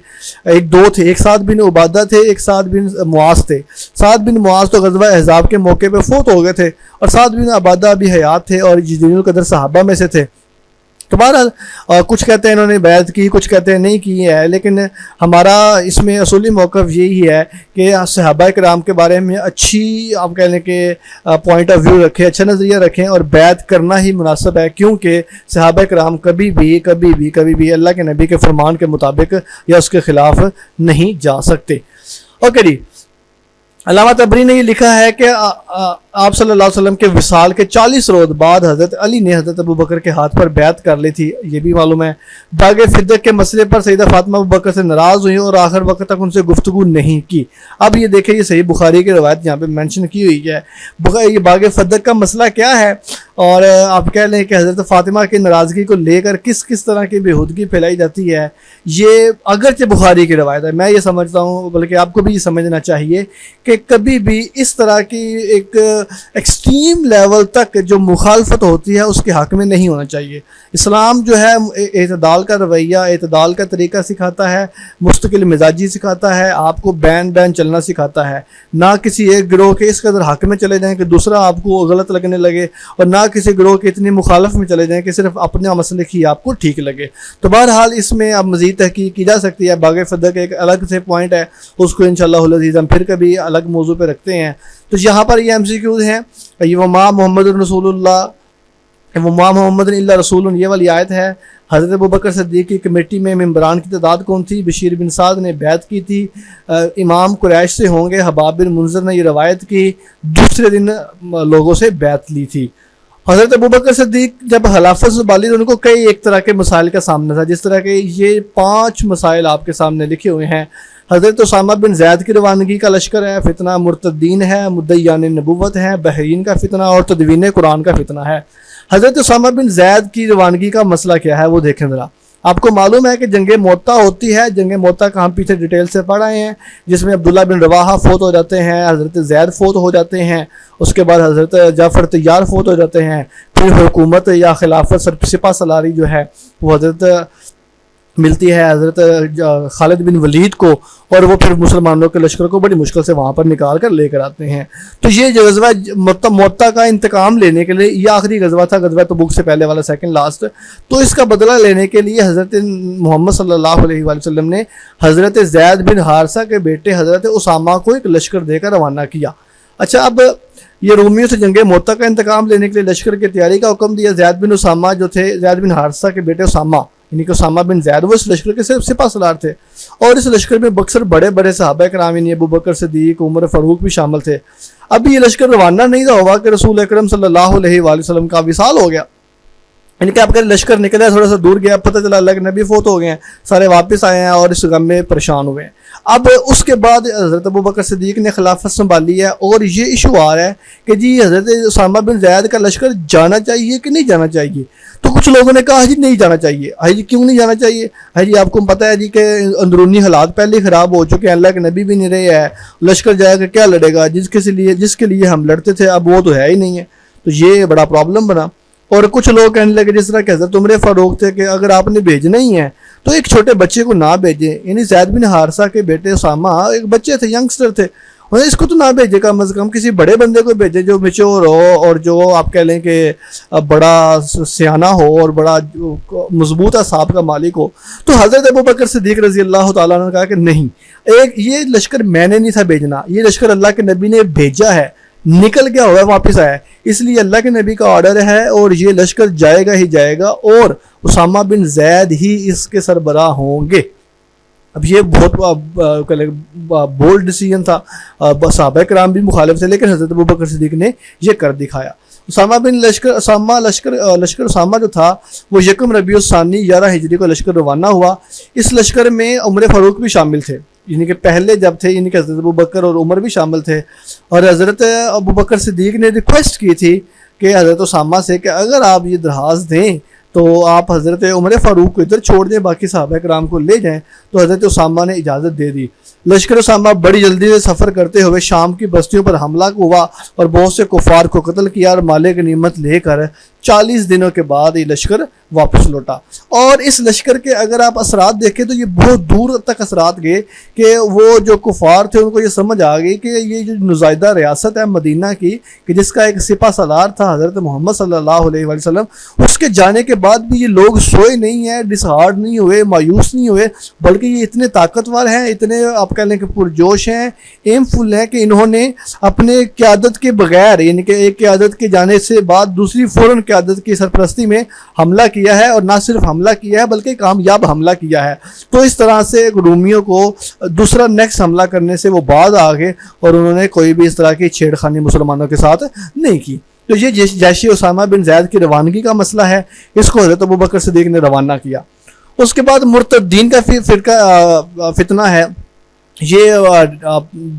دو تھے، ایک سعد بن عبادہ تھے، ایک سعد بن معاذ تھے. سعد بن معاذ تو غزوہ احزاب کے موقع پہ فوت ہو گئے تھے، اور سعد بن عبادہ بھی حیات تھے اور جلیل القدر صحابہ میں سے تھے. تو بہرحال کچھ کہتے ہیں انہوں نے بیعت کی، کچھ کہتے ہیں نہیں کی ہے، لیکن ہمارا اس میں اصولی موقف یہی ہے کہ صحابہ کرام کے بارے میں اچھی آپ کہہ لیں کہ پوائنٹ آف ویو رکھیں، اچھا نظریہ رکھیں، اور بیعت کرنا ہی مناسب ہے، کیونکہ صحابہ کرام کبھی بھی اللہ کے نبی کے فرمان کے مطابق یا اس کے خلاف نہیں جا سکتے. اوکے جی. علامہ طبری نے یہ لکھا ہے کہ آپ صلی اللہ علیہ وسلم کے وصال کے 40 روز بعد حضرت علی نے حضرت ابوبکر کے ہاتھ پر بیعت کر لی تھی. یہ بھی معلوم ہے. باغ فدق کے مسئلے پر سیدہ فاطمہ ابوبکر سے ناراض ہوئی اور آخر وقت تک ان سے گفتگو نہیں کی. اب یہ دیکھیں، یہ صحیح بخاری کی روایت یہاں پہ مینشن کی ہوئی ہے. یہ باغ فدق کا مسئلہ کیا ہے، اور آپ کہہ لیں کہ حضرت فاطمہ کی ناراضگی کو لے کر کس طرح کی بےہودگی پھیلائی جاتی ہے. یہ اگرچہ بخاری کی روایت ہے، میں یہ سمجھتا ہوں، بلکہ آپ کو بھی یہ سمجھنا چاہیے کہ کبھی بھی اس طرح کی ایک ایکسٹریم لیول تک جو مخالفت ہوتی ہے اس کے حق میں نہیں ہونا چاہیے. اسلام جو ہے اعتدال کا رویہ، اعتدال کا طریقہ سکھاتا ہے، مستقل مزاجی سکھاتا ہے، آپ کو بین چلنا سکھاتا ہے. نہ کسی ایک گروہ کے اس قدر حق میں چلے جائیں کہ دوسرا آپ کو غلط لگنے لگے، اور نہ کسی گروہ کے اتنی مخالف میں چلے جائیں کہ صرف اپنے مسلک ہی آپ کو ٹھیک لگے. تو بہرحال اس میں اب مزید تحقیق کی جا سکتی ہے. باغ فدق ایک الگ سے پوائنٹ ہے، اس کو انشاءاللہ العزیز ہم پھر کبھی الگ موضوع پہ رکھتے ہیں. تو یہاں پر یہ MCQs ہیں. وما محمد رسول اللہ وما محمد الا رسول، یہ والی آیت ہے. حضرت ابوبکر صدیق کی کمیٹی میں ممبران کی تعداد کون تھی؟ بشیر بن سعد نے بیعت کی تھی. امام قریش سے ہوں گے، حباب بن منذر نے یہ روایت کی. دوسرے دن لوگوں سے بیعت لی تھی. حضرت ابوبکر صدیق جب خلافت سنبھالی تو ان کو کئی ایک طرح کے مسائل کا سامنا تھا، جس طرح کے یہ 5 مسائل آپ کے سامنے لکھے ہوئے ہیں. حضرت اسامہ بن زید کی روانگی کا لشکر ہے، فتنہ مرتدین ہے، مدعیان نبوت ہے، بحرین کا فتنہ اور تدوین قرآن کا فتنہ ہے. حضرت اسامہ بن زید کی روانگی کا مسئلہ کیا ہے وہ دیکھیں ذرا. آپ کو معلوم ہے کہ جنگ موتا ہوتی ہے. جنگ موتا کا ہم پیچھے ڈیٹیل سے پڑھ آئے ہیں، جس میں عبداللہ بن رواحہ فوت ہو جاتے ہیں، حضرت زید فوت ہو جاتے ہیں، اس کے بعد حضرت جعفر طیار فوت ہو جاتے ہیں. پھر حکومت یا خلافت سپہ سالاری جو ہے وہ حضرت ملتی ہے حضرت خالد بن ولید کو، اور وہ پھر مسلمانوں کے لشکر کو بڑی مشکل سے وہاں پر نکال کر لے کر آتے ہیں. تو یہ جو غزوہ موتا کا انتقام لینے کے لیے، یہ آخری غزوہ تھا، غزوہ تبوک سے پہلے والا سیکنڈ لاسٹ. تو اس کا بدلہ لینے کے لیے حضرت محمد صلی اللہ علیہ وآلہ وسلم نے حضرت زید بن حارثہ کے بیٹے حضرت اسامہ کو ایک لشکر دے کر روانہ کیا. اچھا، اب یہ رومیوں سے جنگ موتا کا انتقام لینے کے لیے لشکر کی تیاری کا حکم دیا. زید بن اسامہ جو تھے، زید بن حارثہ کے بیٹے اسامہ، یعنی کہ اسامہ بن زید وہ اس لشکر کے صرف سپہ سالار تھے، اور اس لشکر میں اکثر بڑے بڑے صحابہ کرام یعنی ابو بکر صدیق، عمر فاروق بھی شامل تھے۔ اب یہ لشکر روانہ نہیں تھا ہوا کہ رسول اکرم صلی اللہ علیہ وآلہ وسلم کا وصال ہو گیا، یعنی کہ آپ کا لشکر نکلا تھوڑا سا دور گیا، پتہ چلا اللہ کے نبی فوت ہو گئے ہیں، سارے واپس آئے ہیں اور اس غم میں پریشان ہوئے ہیں۔ اب اس کے بعد حضرت ابو بکر صدیق نے خلافت سنبھالی ہے، اور یہ ایشو آ رہا ہے کہ جی حضرت اسامہ بن زید کا لشکر جانا چاہیے کہ نہیں جانا چاہیے۔ تو کچھ لوگوں نے کہا جی نہیں جانا چاہیے۔ جی کیوں نہیں جانا چاہیے؟ جی آپ کو پتہ ہے جی کہ اندرونی حالات پہلے خراب ہو چکے ہیں، اللہ کے نبی بھی نہیں رہے ہیں، لشکر جائے گا کیا لڑے گا، جس کے لیے ہم لڑتے تھے اب وہ تو ہے ہی نہیں ہے، تو یہ بڑا پرابلم بنا۔ اور کچھ لوگ کہنے لگے جس طرح کہ حضرت عمر فاروق تھے کہ اگر آپ نے بھیجنا ہی ہے تو ایک چھوٹے بچے کو نہ بھیجیں، یعنی زید بن حارثہ کے بیٹے اسامہ ایک بچے تھے، ینگسٹر تھے، اس کو تو نہ بھیجے، کم از کم کسی بڑے بندے کو بھیجے جو میچور ہو اور جو آپ کہہ لیں کہ بڑا سیانہ ہو اور بڑا مضبوط اعصاب کا مالک ہو۔ تو حضرت ابو بکر صدیق رضی اللہ تعالیٰ نے کہا کہ نہیں، یہ لشکر میں نے نہیں تھا بھیجنا، یہ لشکر اللہ کے نبی نے بھیجا ہے، نکل گیا ہوا ہے، واپس آیا ہے، اس لیے اللہ کے نبی کا آرڈر ہے اور یہ لشکر جائے گا ہی جائے گا، اور اسامہ بن زید ہی اس کے سربراہ ہوں گے۔ اب یہ بہت بولڈ ڈیسیژن تھا، صحابہ کرام بھی مخالف تھے، لیکن حضرت ابوبکر صدیق نے یہ کر دکھایا۔ لشکر اسامہ جو تھا وہ یکم ربیع الثانی 11 ہجری کو لشکر روانہ ہوا۔ اس لشکر میں عمر فاروق بھی شامل تھے، یعنی کہ پہلے جب تھے یعنی کہ حضرت ابوبکر اور عمر بھی شامل تھے، اور حضرت ابوبکر صدیق نے ریکویسٹ کی تھی کہ حضرت اسامہ سے کہ اگر آپ یہ درخواست دیں تو آپ حضرت عمر فاروق کو ادھر چھوڑ دیں، باقی صحابہ کرام کو لے جائیں، تو حضرت اسامہ نے اجازت دے دی۔ لشکر اسامہ بڑی جلدی سے سفر کرتے ہوئے شام کی بستیوں پر حملہ ہوا اور بہت سے کفار کو قتل کیا، اور مال غنیمت لے کر 40 دنوں کے بعد یہ لشکر واپس لوٹا۔ اور اس لشکر کے اگر آپ اثرات دیکھیں تو یہ بہت دور تک اثرات گئے کہ وہ جو کفار تھے ان کو یہ سمجھ آ گئی کہ یہ جو نزائدہ ریاست ہے مدینہ کی، کہ جس کا ایک سپہ سالار تھا حضرت محمد صلی اللہ علیہ وآلہ وسلم، اس کے جانے کے بعد بھی یہ لوگ سوئے نہیں ہیں، ڈس ہارڈ نہیں ہوئے، مایوس نہیں ہوئے، بلکہ یہ اتنے طاقتور ہیں، اتنے آپ کہہ لیں کہ پرجوش ہیں، ایم فل ہیں کہ انہوں نے اپنے قیادت کے بغیر، یعنی کہ ایک قیادت کے جانے سے بعد دوسری فوراً قیادت کی سرپرستی میں حملہ کیا ہے، اور نہ صرف حملہ کیا ہے بلکہ کامیاب حملہ کیا ہے۔ تو اس طرح سے رومیوں کو دوسرا نیکسٹ حملہ کرنے سے وہ بعد آ گئے، اور انہوں نے کوئی بھی اس طرح کی چھیڑخانی مسلمانوں کے ساتھ نہیں کی۔ تو یہ جیش اسامہ بن زید کی روانگی کا مسئلہ ہے، اس کو حضرت ابوبکر صدیق نے روانہ کیا۔ اس کے بعد مرتدین کا فتنہ ہے، یہ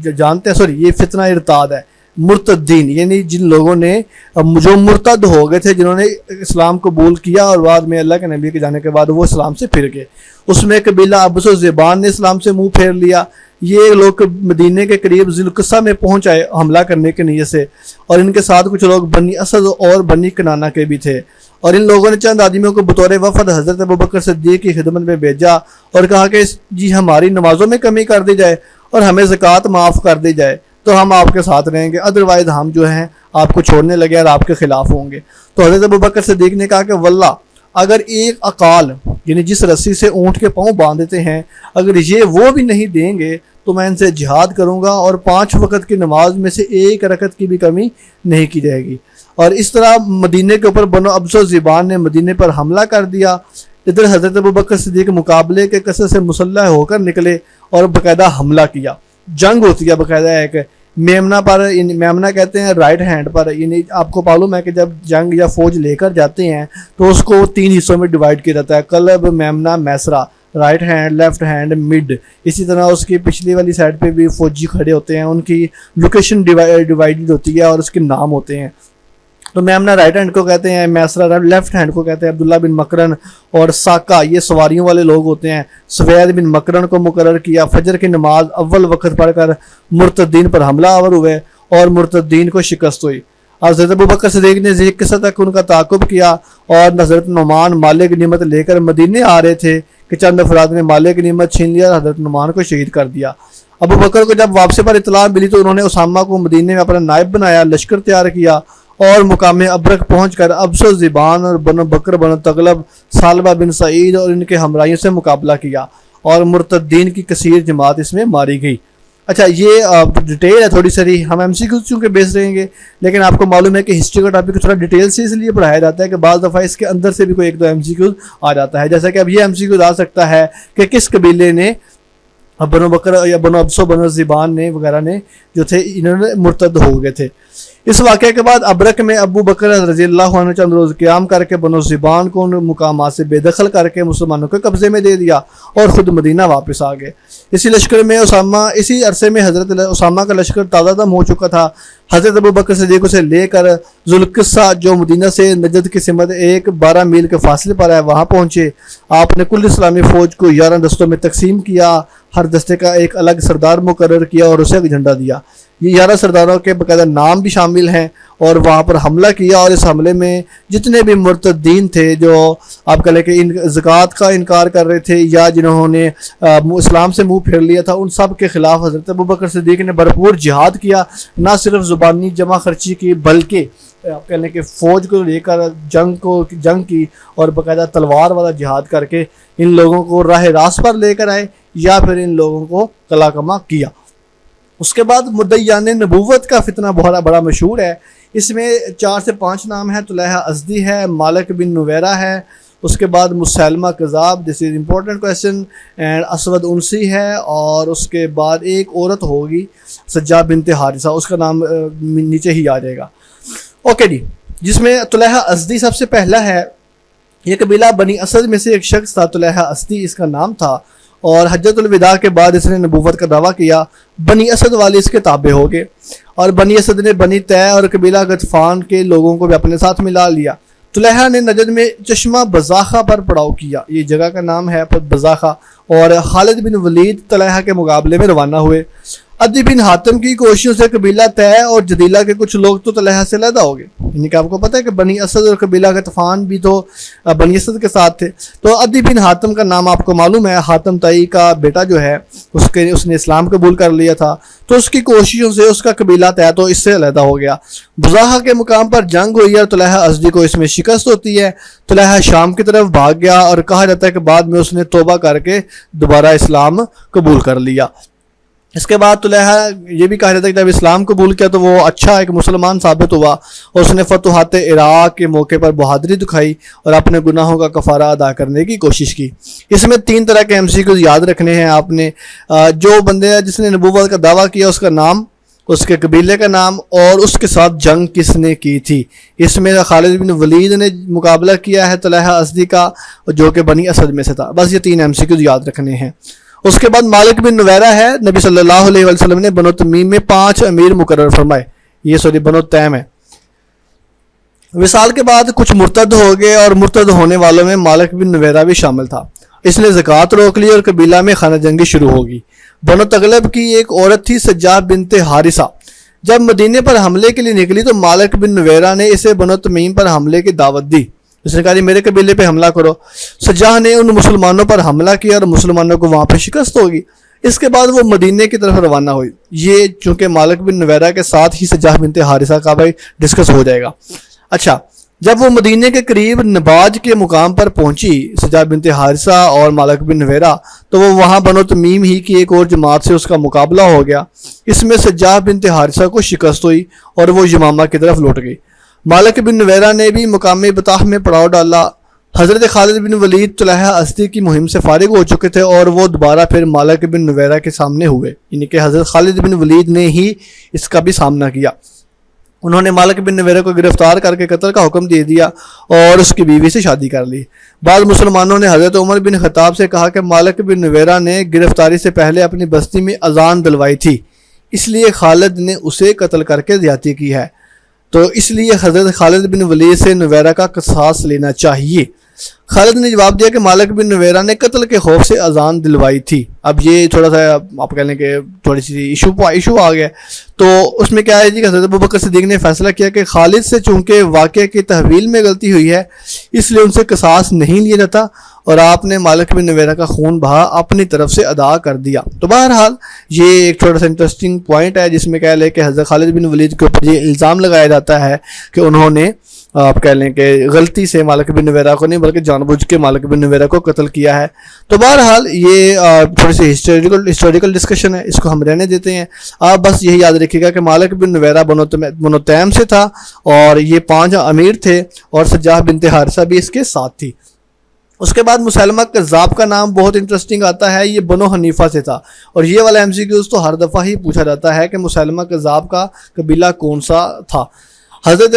جانتے ہیں، یہ فتنہ ارتاد ہے۔ مرتدین یعنی جن لوگوں نے جو مرتد ہو گئے تھے، جنہوں نے اسلام قبول کیا اور بعد میں اللہ کے نبی کے جانے کے بعد وہ اسلام سے پھر گئے۔ اس میں قبیلہ ابس و زبان نے اسلام سے منہ پھیر لیا۔ یہ لوگ مدینے کے قریب ذی القصہ میں پہنچ آئے حملہ کرنے کے نیت سے، اور ان کے ساتھ کچھ لوگ بنی اسد اور بنی کنانہ کے بھی تھے، اور ان لوگوں نے چند آدمیوں کو بطور وفد حضرت ابوبکر صدیق کی خدمت میں بھیجا اور کہا کہ جی ہماری نمازوں میں کمی کر دی جائے اور ہمیں زکوٰۃ معاف کر دی جائے تو ہم آپ کے ساتھ رہیں گے، ادروائز ہم جو ہیں آپ کو چھوڑنے لگے اور آپ کے خلاف ہوں گے۔ تو حضرت ابوبکر صدیق نے کہا کہ واللہ اگر ایک اقال یعنی جس رسی سے اونٹ کے پاؤں باندھ دیتے ہیں، اگر یہ وہ بھی نہیں دیں گے تو میں ان سے جہاد کروں گا، اور 5 وقت کی نماز میں سے 1 رکعت کی بھی کمی نہیں کی جائے گی۔ اور اس طرح مدینے کے اوپر بنو ابس و زبان نے مدینے پر حملہ کر دیا۔ ادھر حضرت ابوبکر صدیق مقابلے کے کثرت سے مسلح ہو کر نکلے اور باقاعدہ حملہ کیا۔ جنگ ہوتی ہے باقاعدہ ایک میمنہ پر، میمنہ کہتے ہیں رائٹ ہینڈ پر، یعنی آپ کو معلوم ہے کہ جب جنگ یا فوج لے کر جاتے ہیں تو اس کو 3 حصوں میں ڈیوائڈ کیا جاتا ہے، قلب، میمنہ، میسرہ، right hand, left hand, mid. اسی طرح اس کی پچھلی والی سائڈ پہ بھی فوجی کھڑے ہوتے ہیں، ان کی لوکیشن ڈیوائڈڈ ہوتی ہے اور اس کے نام ہوتے ہیں۔ تو میمنہ رائٹ ہینڈ کو کہتے ہیں، میسرہ لیفٹ ہینڈ کو کہتے ہیں۔ عبداللہ بن مکرن اور ساکا یہ سواریوں والے لوگ ہوتے ہیں۔ سوید بن مکرن کو مقرر کیا، فجر کی نماز اول وقت پڑھ کر مرتدین پر حملہ آور ہوئے اور مرتدین کو شکست ہوئی۔ حضرت ابوبکر صدیق نے ذی قصہ تک ان کا تعاقب کیا، اور حضرت نعمان مال غنیمت لے کر مدینے آ رہے تھے کہ چند افراد نے مال غنیمت چھین لیا اور حضرت نعمان کو شہید کر دیا۔ ابوبکر کو جب واپسی پر اطلاع ملی تو انہوں نے اسامہ کو مدینے میں اپنا نائب بنایا، لشکر تیار کیا اور مقام ابرک پہنچ کر ابس و زبان اور بنو بکر بنو تغلب، سالبہ بن سعید اور ان کے ہمراہیوں سے مقابلہ کیا، اور مرتدین کی کثیر جماعت اس میں ماری گئی۔ اچھا یہ ڈیٹیل ہے تھوڑی ساری, ہم ایم سی کیو چونکہ بیس رہیں گے, لیکن آپ کو معلوم ہے کہ ہسٹری کا ٹاپک تھوڑا ڈیٹیل سے اس لیے پڑھایا جاتا ہے کہ بعض دفعہ اس کے اندر سے بھی کوئی ایک دو ایم سی کیو آ جاتا ہے. جیسا کہ اب یہ ایم سی کیو آ سکتا ہے کہ کس قبیلے نے بنو بکر یا بنو ابس و بنو زبان نے وغیرہ نے جو تھے انہوں نے مرتد ہو گئے تھے. اس واقعے کے بعد ابرک میں ابو بکر رضی اللہ عنہ چند روز قیام کر کے بنو زبان کو ان مقامات سے بے دخل کر کے مسلمانوں کے قبضے میں دے دیا اور خود مدینہ واپس آ گئے. اسی عرصے میں حضرت اسامہ کا لشکر تازہ دم ہو چکا تھا. حضرت ابو بکر صدیق سے لے کر ذوالقصہ جو مدینہ سے نجد کی سمت 12 میل کے فاصلے پر ہے وہاں پہنچے. آپ نے کل اسلامی فوج کو 11 دستوں میں تقسیم کیا, ہر دستے کا ایک الگ سردار مقرر کیا اور اسے ایک جھنڈا دیا. یہ 11 سرداروں کے باقاعدہ نام بھی شامل ہیں اور وہاں پر حملہ کیا, اور اس حملے میں جتنے بھی مرتدین تھے جو آپ کہہ لیں کہ ان زکوٰۃ کا انکار کر رہے تھے یا جنہوں نے اسلام سے منہ پھیر لیا تھا, ان سب کے خلاف حضرت ابوبکر صدیق نے بھرپور جہاد کیا. نہ صرف زبانی جمع خرچی کی بلکہ آپ کہہ لیں کہ فوج کو لے کر جنگ کی اور باقاعدہ تلوار والا جہاد کر کے ان لوگوں کو راہ راست پر لے کر آئے یا پھر ان لوگوں کو قلع کما کیا. اس کے بعد مدعیان نبوت کا فتنہ بہت بڑا مشہور ہے. اس میں 4 سے 5 نام ہیں. طلحہ ازدی ہے, مالک بن نویرہ ہے, اس کے بعد مسیلمہ کذاب, دس از امپورٹنٹ کویسچن, اینڈ اسود انسی ہے, اور اس کے بعد ایک عورت ہوگی سجاد بنت حارثہ, اس کا نام نیچے ہی آ جائے گا. اوکے جی, جس میں طلحہ ازدی سب سے پہلا ہے. یہ قبیلہ بنی اسد میں سے ایک شخص تھا, طلحہ ازدی اس کا نام تھا, اور حجۃ الوداع کے بعد اس نے نبوت کا دعویٰ کیا. بنی اسد والے اس کے تابع ہو گئے, اور بنی اسد نے بنی طے اور قبیلہ غطفان کے لوگوں کو بھی اپنے ساتھ ملا لیا. طلحہ نے نجد میں چشمہ بزاخہ پر پڑاؤ کیا, یہ جگہ کا نام ہے بزاخہ, اور خالد بن ولید طلحہ کے مقابلے میں روانہ ہوئے. عدی بن حاتم کی کوششوں سے قبیلہ طے اور جدیلہ کے کچھ لوگ تو طلحہ سے علیحدہ ہو گئے. یعنی کہ آپ کو پتہ ہے کہ بنی اسد اور قبیلہ غطفان بھی تو بنی اسد کے ساتھ تھے. تو عدی بن حاتم کا نام آپ کو معلوم ہے, حاتم طائی کا بیٹا جو ہے اس نے اسلام قبول کر لیا تھا, تو اس کی کوششوں سے اس کا قبیلہ طے تو اس سے علیحدہ ہو گیا. بزاخہ کے مقام پر جنگ ہوئی اور طلحہ ازدی کو اس میں شکست ہوتی ہے. طلحہ شام کی طرف بھاگ گیا, اور کہا جاتا ہے کہ بعد میں اس نے توبہ کر کے دوبارہ اسلام قبول کر لیا. اس کے بعد طلحہ یہ بھی کہا جاتا ہے کہ جب اسلام قبول کیا تو وہ اچھا ایک مسلمان ثابت ہوا, اور اس نے فتوحات عراق کے موقع پر بہادری دکھائی اور اپنے گناہوں کا کفارہ ادا کرنے کی کوشش کی. اس میں 3 طرح کے ایم سی کو یاد رکھنے ہیں آپ نے. جو بندے جس نے نبوت کا دعویٰ کیا اس کا نام, اس کے قبیلے کا نام, اور اس کے ساتھ جنگ کس نے کی تھی. اس میں خالد بن ولید نے مقابلہ کیا ہے طلحہ ازدی کا, جو کہ بنی اسد میں سے تھا. بس یہ 3 ایم سی کو یاد رکھنے ہیں. اس کے بعد مالک بن نویرہ ہے. نبی صلی اللہ علیہ وسلم نے بنو تمیم میں 5 امیر مقرر فرمائے. یہ بنو تیم ہے. وصال کے بعد کچھ مرتد ہو گئے, اور مرتد ہونے والوں میں مالک بن نویرہ بھی شامل تھا. اس نے زکوٰۃ روک لی اور قبیلہ میں خانہ جنگی شروع ہوگی. بنو تغلب کی ایک عورت تھی سجاد بنت حارثہ. جب مدینے پر حملے کے لیے نکلی تو مالک بن نویرہ نے اسے بنو تمیم پر حملے کی دعوت دی. اس نے کہا کہ میرے قبیلے پہ حملہ کرو. سجاد نے ان مسلمانوں پر حملہ کیا اور مسلمانوں کو وہاں پہ شکست ہوگی. اس کے بعد وہ مدینے کی طرف روانہ ہوئی. یہ چونکہ مالک بن نویرہ کے ساتھ ہی سجاد بنت حارثہ کا بھائی ڈسکس ہو جائے گا. اچھا, جب وہ مدینے کے قریب نباج کے مقام پر پہنچی سجاد بنت حارثہ اور مالک بن نویرہ, تو وہ وہاں بنو تمیم ہی کی ایک اور جماعت سے اس کا مقابلہ ہو گیا. اس میں سجاد بنت حارثہ کو شکست ہوئی اور وہ یمامہ کی طرف لوٹ گئی. مالک بن نویرہ نے بھی مقام بطاح میں پڑاؤ ڈالا. حضرت خالد بن ولید طلحہ ازدی کی مہم سے فارغ ہو چکے تھے اور وہ دوبارہ پھر مالک بن نویرہ کے سامنے ہوئے. یعنی کہ حضرت خالد بن ولید نے ہی اس کا بھی سامنا کیا. انہوں نے مالک بن نویرہ کو گرفتار کر کے قتل کا حکم دے دیا اور اس کی بیوی سے شادی کر لی. بعض مسلمانوں نے حضرت عمر بن خطاب سے کہا کہ مالک بن نویرہ نے گرفتاری سے پہلے اپنی بستی میں اذان دلوائی تھی, اس لیے خالد نے اسے قتل کر کے زیادتی کی ہے, تو اس لیے حضرت خالد بن ولید سے نویرہ کا قصاص لینا چاہیے. خالد نے جواب دیا کہ مالک بن نویرہ نے قتل کے خوف سے اذان دلوائی تھی. اب یہ تھوڑا سا آپ کہہ لیں کہ تھوڑی سی ایشو آ گیا. تو اس میں کیا ہے جی کہ حضرت ابوبکر صدیق نے فیصلہ کیا کہ خالد سے چونکہ واقعے کی تحویل میں غلطی ہوئی ہے اس لیے ان سے قصاص نہیں لیا جاتا, اور آپ نے مالک بن نویرہ کا خون بہا اپنی طرف سے ادا کر دیا. تو بہرحال یہ ایک تھوڑا سا انٹرسٹنگ پوائنٹ ہے جس میں کہہ لے کہ حضرت خالد بن ولید کے اوپر یہ الزام لگایا جاتا ہے کہ انہوں نے آپ کہہ لیں کہ غلطی سے مالک بن نویرہ کو نہیں بلکہ جان بوجھ کے مالک بن نویرہ کو قتل کیا ہے۔ تو بہرحال یہ تھوڑی سی ہسٹوریکل ڈسکشن ہے، اس کو ہم رہنے دیتے ہیں۔ آپ بس یہی یاد رکھیے گا کہ مالک بن نویرہ بنو تیم سے تھا، اور یہ 5 امیر تھے، اور سجاح بنت حارثہ بھی اس کے ساتھ تھی۔ اس کے بعد مسلمہ کذاب کا نام بہت انٹرسٹنگ آتا ہے، یہ بنو حنیفہ سے تھا، اور یہ والا MCQs تو ہر دفعہ ہی پوچھا جاتا ہے کہ مسلمہ کذاب کا قبیلہ کون سا تھا۔ حضرت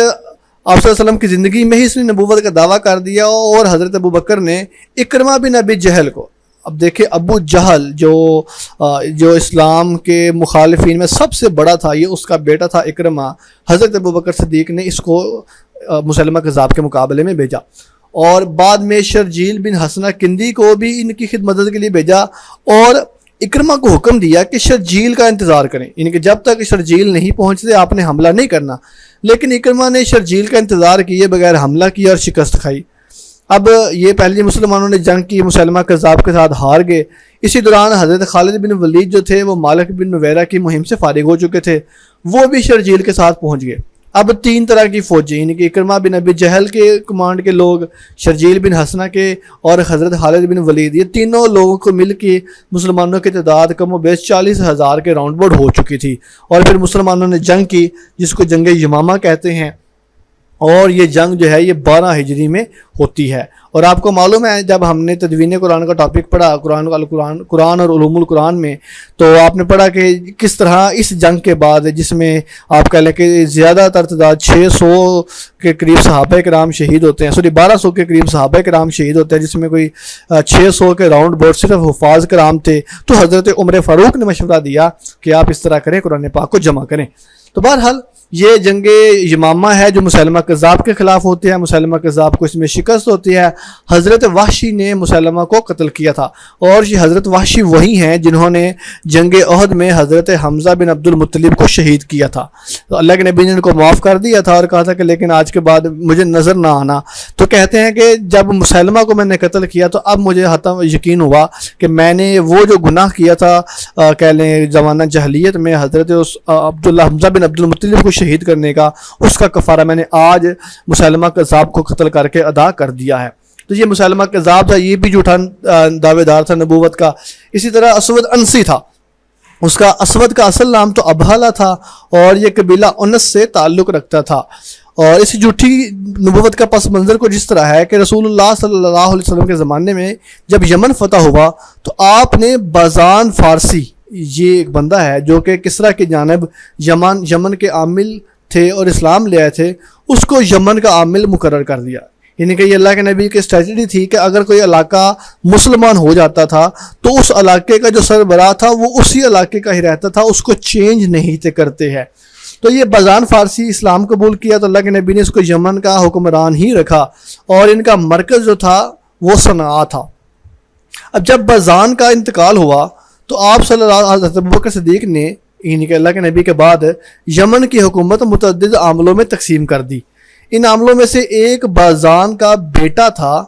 آپ صلی اللہ علیہ وسلم کی زندگی میں ہی اس نے نبوت کا دعویٰ کر دیا، اور حضرت ابوبکر نے اکرمہ بن ابی جہل کو، اب دیکھیں ابو جہل جو اسلام کے مخالفین میں سب سے بڑا تھا، یہ اس کا بیٹا تھا اکرمہ، حضرت ابوبکر صدیق نے اس کو مسلمہ کذاب کے مقابلے میں بھیجا، اور بعد میں شرجیل بن حسنہ کندی کو بھی ان کی خدمت کے لیے بھیجا، اور اکرمہ کو حکم دیا کہ شرجیل کا انتظار کریں، یعنی کہ جب تک شرجیل نہیں پہنچتے آپ نے حملہ نہیں کرنا۔ لیکن اکرمہ نے شرجیل کا انتظار کیے بغیر حملہ کیا اور شکست کھائی۔ اب یہ پہلی مسلمانوں نے جنگ کی، مسلمہ کذاب کے ساتھ ہار گئے۔ اسی دوران حضرت خالد بن ولید جو تھے وہ مالک بن نویرہ کی مہم سے فارغ ہو چکے تھے، وہ بھی شرجیل کے ساتھ پہنچ گئے۔ اب 3 طرح کی فوجیں، یعنی کہ اکرمہ بن ابی جہل کے کمانڈ کے لوگ، شرجیل بن حسنہ کے، اور حضرت خالد بن ولید، یہ تینوں لوگوں کو مل کے مسلمانوں کی تعداد کم و بیش 40,000 کے راؤنڈ بورڈ ہو چکی تھی، اور پھر مسلمانوں نے جنگ کی جس کو جنگ یمامہ کہتے ہیں، اور یہ جنگ جو ہے یہ 12 ہجری میں ہوتی ہے۔ اور آپ کو معلوم ہے جب ہم نے تدوین قرآن کا ٹاپک پڑھا قرآن اور علوم القرآن میں، تو آپ نے پڑھا کہ کس طرح اس جنگ کے بعد، جس میں آپ کہہ لیں کہ زیادہ تر تعداد 600 کے قریب صحابہ کرام شہید ہوتے ہیں، 1200 کے قریب صحابہ کرام شہید ہوتے ہیں، جس میں کوئی 600 کے راؤنڈ بورڈ صرف حفاظ کرام تھے، تو حضرت عمر فاروق نے مشورہ دیا کہ آپ اس طرح کریں، قرآن پاک کو جمع کریں۔ تو بہرحال یہ جنگ یمامہ ہے جو مسلمہ کذاب کے خلاف ہوتی ہے، مسلمہ کذاب کو اس میں شکست ہوتی ہے۔ حضرت وحشی نے مسلمہ کو قتل کیا تھا، اور یہ حضرت وحشی وہی ہیں جنہوں نے جنگ احد میں حضرت حمزہ بن عبد المطلب کو شہید کیا تھا۔ تو اللہ کے نبی نے ان کو معاف کر دیا تھا اور کہا تھا کہ لیکن آج کے بعد مجھے نظر نہ آنا۔ تو کہتے ہیں کہ جب مسلمہ کو میں نے قتل کیا تو اب مجھے حتم یقین ہوا کہ میں نے وہ جو گناہ کیا تھا کہہ لیں زمانہ جاہلیت میں حضرت عبداللہ حمزہ بن عبد المطلب کو شہید کرنے کا، اس کا کفارہ میں نے آج مسلمہ کذاب کو قتل کر کے ادا کر دیا ہے۔ تو یہ مسلمہ کذاب تھا، یہ بھی جھوٹا دعوے دار تھا نبوت کا۔ اسی طرح اسود انسی تھا، اس کا اسود کا اصل نام تو ابہالہ تھا، اور یہ قبیلہ انس سے تعلق رکھتا تھا۔ اور اس جھوٹی نبوت کا پس منظر کو جس طرح ہے کہ رسول اللہ صلی اللہ علیہ وسلم کے زمانے میں جب یمن فتح ہوا تو آپ نے بازان فارسی، یہ ایک بندہ ہے جو کہ کسریٰ کی جانب یمن کے عامل تھے اور اسلام لے آئے تھے، اس کو یمن کا عامل مقرر کر دیا۔ یعنی کہ یہ اللہ کے نبی کی اسٹریٹجی تھی کہ اگر کوئی علاقہ مسلمان ہو جاتا تھا تو اس علاقے کا جو سربراہ تھا وہ اسی علاقے کا ہی رہتا تھا، اس کو چینج نہیں تھے کرتے ہیں۔ تو یہ بازان فارسی اسلام قبول کیا تو اللہ کے نبی نے اس کو یمن کا حکمران ہی رکھا، اور ان کا مرکز جو تھا وہ صنعاء تھا۔ اب جب بازان کا انتقال ہوا تو آپ صلی اللہ علیہ وسلم ابوبکر صدیق نے یعنی کہ اللہ کے نبی کے بعد یمن کی حکومت متعدد عاملوں میں تقسیم کر دی۔ ان عاملوں میں سے ایک بازان کا بیٹا تھا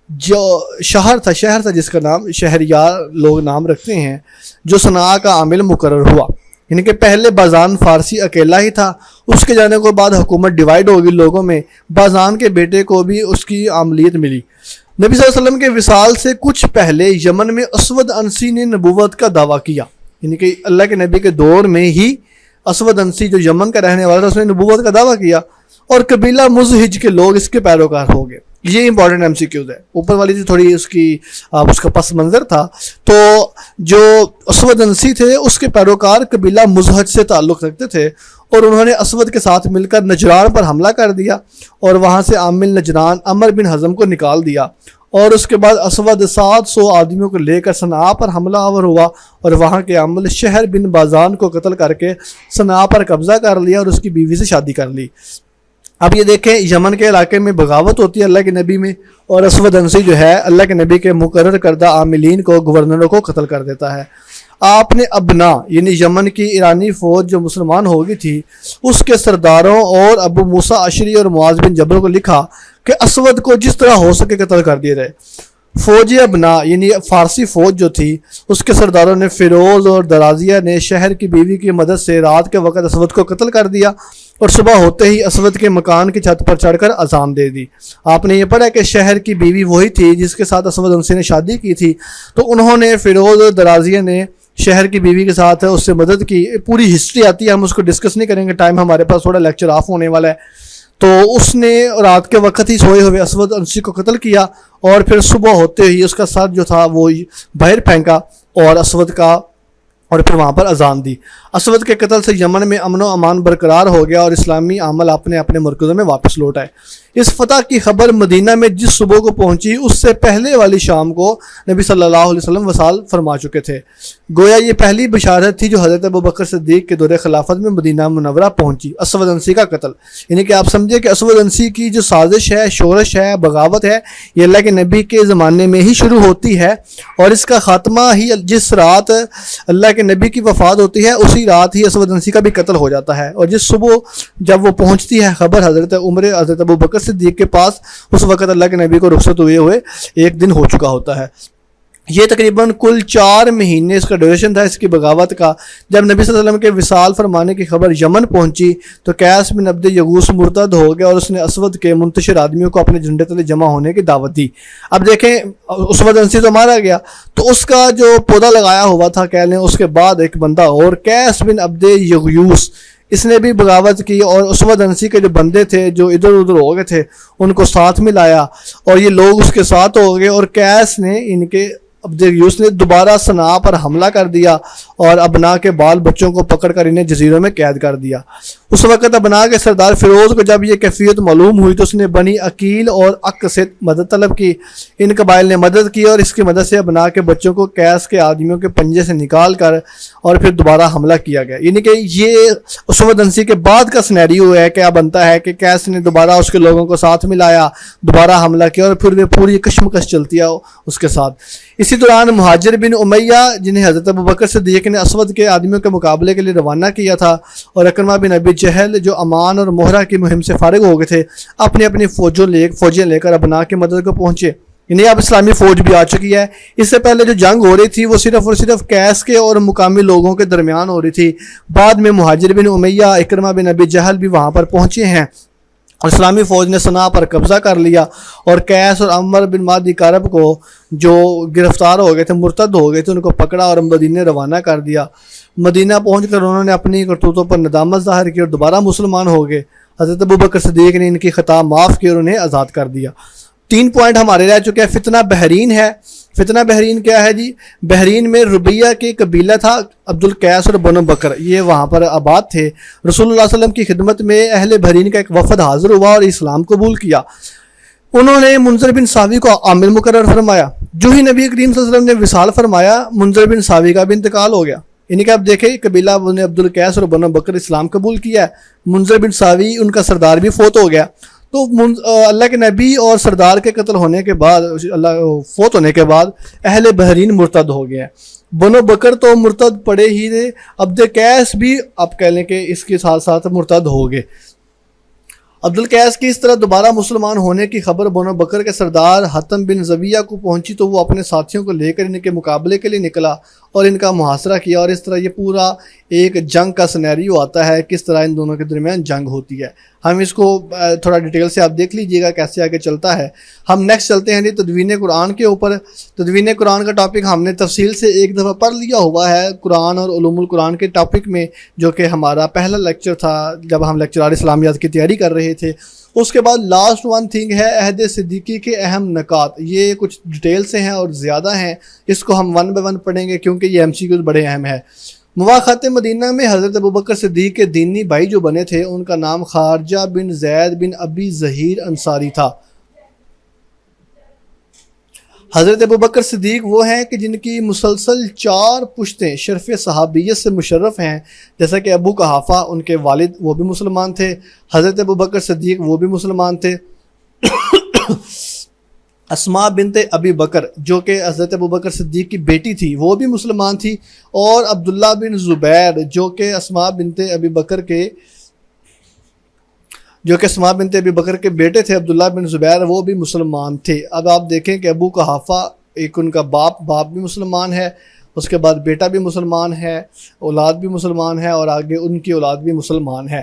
جو شہر تھا جس کا نام شہریار لوگ نام رکھتے ہیں، جو صنعاء کا عامل مقرر ہوا۔ یعنی کہ پہلے بازان فارسی اکیلا ہی تھا، اس کے جانے کے بعد حکومت ڈیوائیڈ ہوگی لوگوں میں، بازان کے بیٹے کو بھی اس کی عاملیت ملی۔ نبی صلی اللہ علیہ وسلم کے وصال سے کچھ پہلے یمن میں اسود انسی نے نبوت کا دعویٰ کیا، یعنی کہ اللہ کے نبی کے دور میں ہی اسود انسی جو یمن کا رہنے والا تھا اس نے نبوت کا دعویٰ کیا، اور قبیلہ مزہج کے لوگ اس کے پیروکار ہو گئے۔ یہ امپورٹنٹ MCQs ہے، اوپر والی تھی تھوڑی اس کا پس منظر تھا۔ تو جو اسود انسی تھے اس کے پیروکار قبیلہ مزہج سے تعلق رکھتے تھے، اور انہوں نے اسود کے ساتھ مل کر نجران پر حملہ کر دیا، اور وہاں سے عامل نجران عمر بن حزم کو نکال دیا، اور اس کے بعد اسود 700 آدمیوں کو لے کر صنعاء پر حملہ آور ہوا، اور وہاں کے عامل شہر بن بازان کو قتل کر کے صنعاء پر قبضہ کر لیا اور اس کی بیوی سے شادی کر لی۔ اب یہ دیکھیں یمن کے علاقے میں بغاوت ہوتی ہے اللہ کے نبی میں، اور اسود انسی جو ہے اللہ کے نبی کے مقرر کردہ عاملین کو، گورنروں کو قتل کر دیتا ہے۔ آپ نے ابنا یعنی یمن کی ایرانی فوج جو مسلمان ہو گئی تھی اس کے سرداروں اور ابو موسیٰ اشعری اور معاذ بن جبل کو لکھا کہ اسود کو جس طرح ہو سکے قتل کر دیے رہے۔ فوج ابنا یعنی فارسی فوج جو تھی اس کے سرداروں نے فیروز اور درازیہ نے شہر کی بیوی کی مدد سے رات کے وقت اسود کو قتل کر دیا، اور صبح ہوتے ہی اسود کے مکان کی چھت پر چڑھ کر اذان دے دی۔ آپ نے یہ پڑھا کہ شہر کی بیوی وہی تھی جس کے ساتھ اسود انسی نے شادی کی تھی، تو انہوں نے فیروز درازیہ نے شہر کی بیوی کے ساتھ اس سے مدد کی۔ پوری ہسٹری آتی ہے، ہم اس کو ڈسکس نہیں کریں گے، ٹائم ہمارے پاس تھوڑا لیکچر آف ہونے والا ہے۔ تو اس نے رات کے وقت ہی سوئے ہوئے اسود انسی کو قتل کیا، اور پھر صبح ہوتے ہی اس کا سر جو تھا وہ باہر پھینکا اور اسود کا، اور پھر وہاں پر اذان دی۔ اسود کے قتل سے یمن میں امن و امان برقرار ہو گیا اور اسلامی عمل اپنے اپنے مرکزوں میں واپس لوٹ آئے۔ اس فتح کی خبر مدینہ میں جس صبح کو پہنچی، اس سے پہلے والی شام کو نبی صلی اللہ علیہ وسلم وصال فرما چکے تھے۔ گویا یہ پہلی بشارت تھی جو حضرت ابوبکر صدیق کے دور خلافت میں مدینہ منورہ پہنچی، اسود انسی کا قتل۔ یعنی کہ آپ سمجھے کہ اسود انسی کی جو سازش ہے، شورش ہے، بغاوت ہے، یہ اللہ کے نبی کے زمانے میں ہی شروع ہوتی ہے، اور اس کا خاتمہ ہی جس رات اللہ کے نبی کی وفات ہوتی ہے اسی رات ہی اسود انسی کا بھی قتل ہو جاتا ہے۔ اور جس صبح جب وہ پہنچتی ہے خبر حضرت ابوبکر صدیق کے پاس، اس وقت اللہ کے نبی کو رخصت ہوئے ایک دن ہو چکا ہوتا ہے۔ یہ تقریباً کل 4 مہینے اس کا ڈیوریشن تھا اس کی بغاوت کا۔ جب نبی صلی اللہ علیہ وسلم کے وصال فرمانے کی خبر یمن پہنچی تو قیس بن عبد یغوث مرتد ہو گیا، اور اس نے اسود کے منتشر آدمیوں کو اپنے جھنڈے تلے جمع ہونے کی دعوت دی۔ اب دیکھیں، اسود انسی تو مارا گیا، تو اس کا جو پودا لگایا ہوا تھا کہہ لیں، اس کے بعد ایک بندہ اور قیس بن عبد یغوث، اس نے بھی بغاوت کی، اور اسود انسی کے جو بندے تھے جو ادھر ادھر ہو گئے تھے ان کو ساتھ میں لایا، اور یہ لوگ اس کے ساتھ ہو گئے، اور قیس نے ان کے عبد یغوث نے دوبارہ صنعاء پر حملہ کر دیا اور ابنا کے بال بچوں کو پکڑ کر انہیں جزیروں میں قید کر دیا۔ اس وقت ابنا کے سردار فیروز کو جب یہ کیفیت معلوم ہوئی تو اس نے بنی عقیل اور اک سے مدد طلب کی۔ ان قبائل نے مدد کی اور اس کی مدد سے ابنا کے بچوں کو قیس کے آدمیوں کے پنجے سے نکال کر اور پھر دوبارہ حملہ کیا گیا۔ یعنی کہ یہ اسود انسی کے بعد کا سینیریو ہے، کیا بنتا ہے کہ قیس نے دوبارہ اس کے لوگوں کو ساتھ ملایا، دوبارہ حملہ کیا، اور پھر وہ پوری کشمکش چلتی ہے اس کے ساتھ۔ اسی دوران مہاجر بن امیہ، جنہیں حضرت ابوبکر صدیق نے اسود کے آدمیوں کے مقابلے کے لیے روانہ کیا تھا، اور اکرمہ بن ابی جہل جو امان اور مہرہ کی مہم سے فارغ ہو گئے تھے، اپنی اپنی فوجیں لے کر ابنا کی مدد کو پہنچے۔ یعنی اب اسلامی فوج بھی آ چکی ہے۔ اس سے پہلے جو جنگ ہو رہی تھی وہ صرف اور صرف قیس کے اور مقامی لوگوں کے درمیان ہو رہی تھی، بعد میں مہاجر بن امیہ، اکرمہ بن ابی جہل بھی وہاں پر پہنچے ہیں، اور اسلامی فوج نے صنعاء پر قبضہ کر لیا، اور قیس اور عمر بن مادی کارب کو جو گرفتار ہو گئے تھے، مرتد ہو گئے تھے، ان کو پکڑا اور مدینے روانہ کر دیا۔ مدینہ پہنچ کر انہوں نے اپنی کرتوتوں پر ندامت ظاہر کی اور دوبارہ مسلمان ہو گئے۔ حضرت ابوبکر صدیق نے ان کی خطا معاف کی اور انہیں آزاد کر دیا۔ 3 پوائنٹ ہمارے رہ چکے ہیں۔ فتنہ بحرین ہے۔ فتنہ بحرین کیا ہے جی؟ بحرین میں ربیہ کے قبیلہ تھا، عبد القیس اور بنو بکر، یہ وہاں پر آباد تھے۔ رسول اللہ صلی اللہ علیہ وسلم کی خدمت میں اہل بحرین کا ایک وفد حاضر ہوا اور اسلام قبول کیا۔ انہوں نے منذر بن ساوی کو عامل مقرر فرمایا۔ جو ہی نبی کریم صلی اللہ علیہ وسلم نے وصال فرمایا، منذر بن ساوی کا بھی انتقال ہو گیا۔ یعنی کہ اب دیکھیں، قبیلہ نے عبد القیس اور بنو بکر اسلام قبول کیا ہے، منذر بن ساوی ان کا سردار بھی فوت ہو گیا۔ تو اللہ کے نبی اور سردار کے قتل ہونے کے بعد، فوت ہونے کے بعد اہل بحرین مرتد ہو گیا۔ بنو بکر تو مرتد پڑے ہی تھے، عبد القیس بھی آپ کہہ لیں کہ اس کے ساتھ ساتھ مرتد ہو گئے۔ عبد القیس کی اس طرح دوبارہ مسلمان ہونے کی خبر بنو بکر کے سردار حتم بن زبیہ کو پہنچی تو وہ اپنے ساتھیوں کو لے کر ان کے مقابلے کے لیے نکلا اور ان کا محاصرہ کیا، اور اس طرح یہ پورا ایک جنگ کا سینیریو آتا ہے، کس طرح ان دونوں کے درمیان جنگ ہوتی ہے۔ ہم اس کو تھوڑا ڈیٹیل سے آپ دیکھ لیجئے گا کیسے آگے چلتا ہے۔ ہم نیکسٹ چلتے ہیں تدوین قرآن کے اوپر۔ تدوین قرآن کا ٹاپک ہم نے تفصیل سے ایک دفعہ پڑھ لیا ہوا ہے قرآن اور علوم القرآن کے ٹاپک میں، جو کہ ہمارا پہلا لیکچر تھا جب ہم لیکچرار اسلامیات کی تیاری کر رہے تھے۔ اس کے بعد لاسٹ ون تھنگ ہے عہد صدیقی کے اہم نکات۔ یہ کچھ ڈیٹیل سے ہیں اور زیادہ ہیں، اس کو ہم 1 by 1 پڑھیں گے کیونکہ یہ MCQs بڑے اہم ہے۔ مواخات مدینہ میں حضرت ابوبکر صدیق کے دینی بھائی جو بنے تھے ان کا نام خارجہ بن زید بن ابی ظہیر انصاری تھا۔ حضرت ابوبکر صدیق وہ ہیں کہ جن کی مسلسل 4 پشتیں شرف صحابیت سے مشرف ہیں، جیسا کہ ابو قحافہ ان کے والد وہ بھی مسلمان تھے، حضرت ابوبکر صدیق وہ بھی مسلمان تھے، اسماء بنت ابی بکر جو کہ حضرت ابوبکر صدیق کی بیٹی تھی وہ بھی مسلمان تھی، اور عبداللہ بن زبیر جو کہ اسماء بنت ابی بکر کے بیٹے تھے، عبداللہ بن زبیر وہ بھی مسلمان تھے۔ اب آپ دیکھیں کہ ابو قحافہ ایک ان کا باپ بھی مسلمان ہے، اس کے بعد بیٹا بھی مسلمان ہے، اولاد بھی مسلمان ہے، اور آگے ان کی اولاد بھی مسلمان ہے۔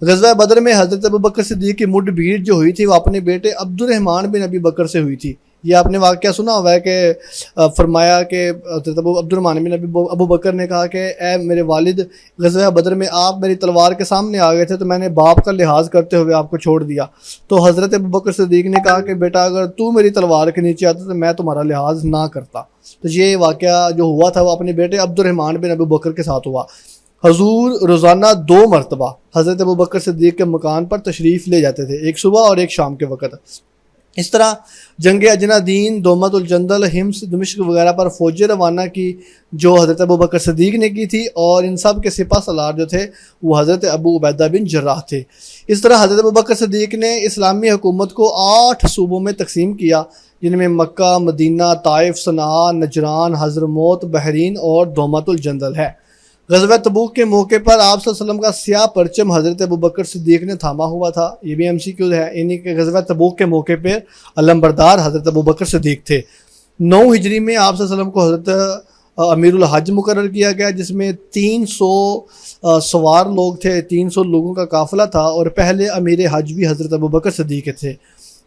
غزوہ بدر میں حضرت ابوبکر صدیق کی مڈ بھیڑ جو ہوئی تھی وہ اپنے بیٹے عبد الرحمن بن ابی بکر سے ہوئی تھی۔ یہ آپ نے واقعہ سنا ہوا ہے کہ فرمایا کہ حضرت عبد الرحمن بن ابو بکر نے کہا کہ اے میرے والد، غزوہ بدر میں آپ میری تلوار کے سامنے آ گئے تھے تو میں نے باپ کا لحاظ کرتے ہوئے آپ کو چھوڑ دیا۔ تو حضرت ابوبکر صدیق نے کہا کہ بیٹا اگر تو میری تلوار کے نیچے آتا تو میں تمہارا لحاظ نہ کرتا۔ تو یہ واقعہ جو ہوا تھا وہ اپنے بیٹے عبد الرحمن بن ابو بکر کے ساتھ ہوا۔ حضور روزانہ 2 مرتبہ حضرت ابوبکر صدیق کے مکان پر تشریف لے جاتے تھے، ایک صبح اور ایک شام کے وقت۔ اس طرح جنگ اجنادین، دومت الجندل، حمص، دمشق وغیرہ پر فوجیں روانہ کی جو حضرت ابوبکر صدیق نے کی تھی، اور ان سب کے سپہ سالار جو تھے وہ حضرت ابو عبیدہ بن جراح تھے۔ اس طرح حضرت ابوبکر صدیق نے اسلامی حکومت کو 8 صوبوں میں تقسیم کیا، جن میں مکہ، مدینہ، طائف، صنعاء، نجران، حضرموت، بحرین اور دومت الجندل ہے۔ غزوہ تبوک کے موقع پر آپ صلی اللہ علیہ وسلم کا سیاہ پرچم حضرت ابوبکر صدیق نے تھاما ہوا تھا۔ یہ بھی MCQ ہے، یعنی کہ غزوہ تبوک کے موقع پہ علمبردار حضرت ابوبکر صدیق تھے۔ 9 ہجری میں آپ صلی اللہ علیہ وسلم کو حضرت امیر الحج مقرر کیا گیا، جس میں 300 سوار لوگ تھے، 300 لوگوں کا قافلہ تھا، اور پہلے امیر حج بھی حضرت ابوبکر صدیق تھے۔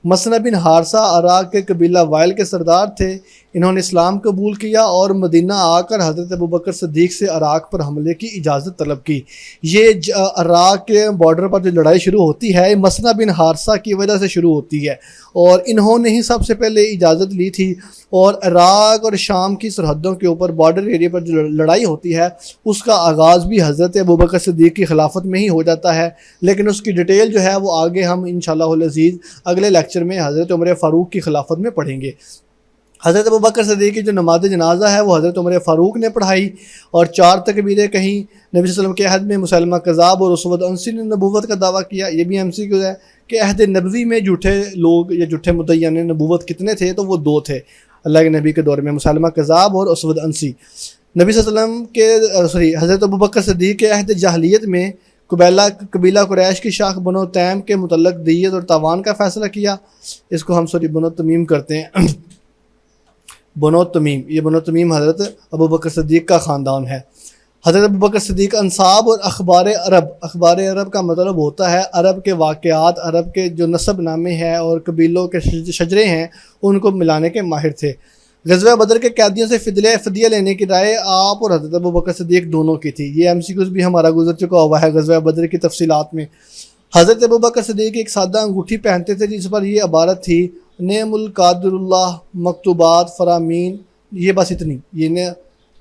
مسنہ بن حارثہ عراق کے قبیلہ وائل کے سردار تھے۔ انہوں نے اسلام قبول کیا اور مدینہ آ کر حضرت ابوبکر صدیق سے عراق پر حملے کی اجازت طلب کی۔ یہ عراق کے بارڈر پر جو لڑائی شروع ہوتی ہے مسنہ بن حارثہ کی وجہ سے شروع ہوتی ہے، اور انہوں نے ہی سب سے پہلے اجازت لی تھی، اور عراق اور شام کی سرحدوں کے اوپر بارڈر ایریا پر جو لڑائی ہوتی ہے اس کا آغاز بھی حضرت ابوبکر صدیق کی خلافت میں ہی ہو جاتا ہے، لیکن اس کی ڈیٹیل جو ہے وہ آگے ہم انشاءاللہ العزیز اگلے لیکچر میں حضرت عمر فاروق کی خلافت میں پڑھیں گے۔ حضرت ابوبکر صدیق کی جو نماز جنازہ ہے وہ حضرت عمر فاروق نے پڑھائی، اور 4 تکبیریں کہیں۔ نبی صلی اللہ علیہ وسلم کے عہد میں مسلمہ کذاب اور اسود عنسی نے نبوت کا دعویٰ کیا۔ یہ بھی MCQ ہے کہ عہد نبوی میں جھوٹے لوگ یا جھوٹے مدعیان نبوت کتنے تھے، تو وہ 2 تھے اللہ کے نبی کے دور میں، مسلمہ کذاب اور اسود عنسی۔ نبی صلی اللہ علیہ وسلم کے حضرت ابوبکر صدیق کے عہد جاہلیت میں قبیلہ قریش کی شاخ بنو تیم کے متعلق دیت اور تاوان کا فیصلہ کیا۔ اس کو ہم بنو تمیم کرتے ہیں بنو تمیم، یہ بنو تمیم حضرت ابوبکر صدیق کا خاندان ہے۔ حضرت ابوبکر صدیق انصاب اور اخبار عرب کا مطلب ہوتا ہے عرب کے واقعات، عرب کے جو نسب نامے ہیں اور قبیلوں کے شجرے ہیں ان کو ملانے کے ماہر تھے۔ غزوہ بدر کے قیدیوں سے فدیہ لینے کی رائے آپ اور حضرت ابوبکر صدیق دونوں کی تھی۔ یہ MCQs بھی ہمارا گزر چکا ہوا ہے غزوہ بدر کی تفصیلات میں۔ حضرت ابوبکر صدیق ایک سادہ انگوٹھی پہنتے تھے جس پر یہ عبارت تھی، نعم القادر اللہ مکتوبات فرامین، یہ بس اتنی، یہ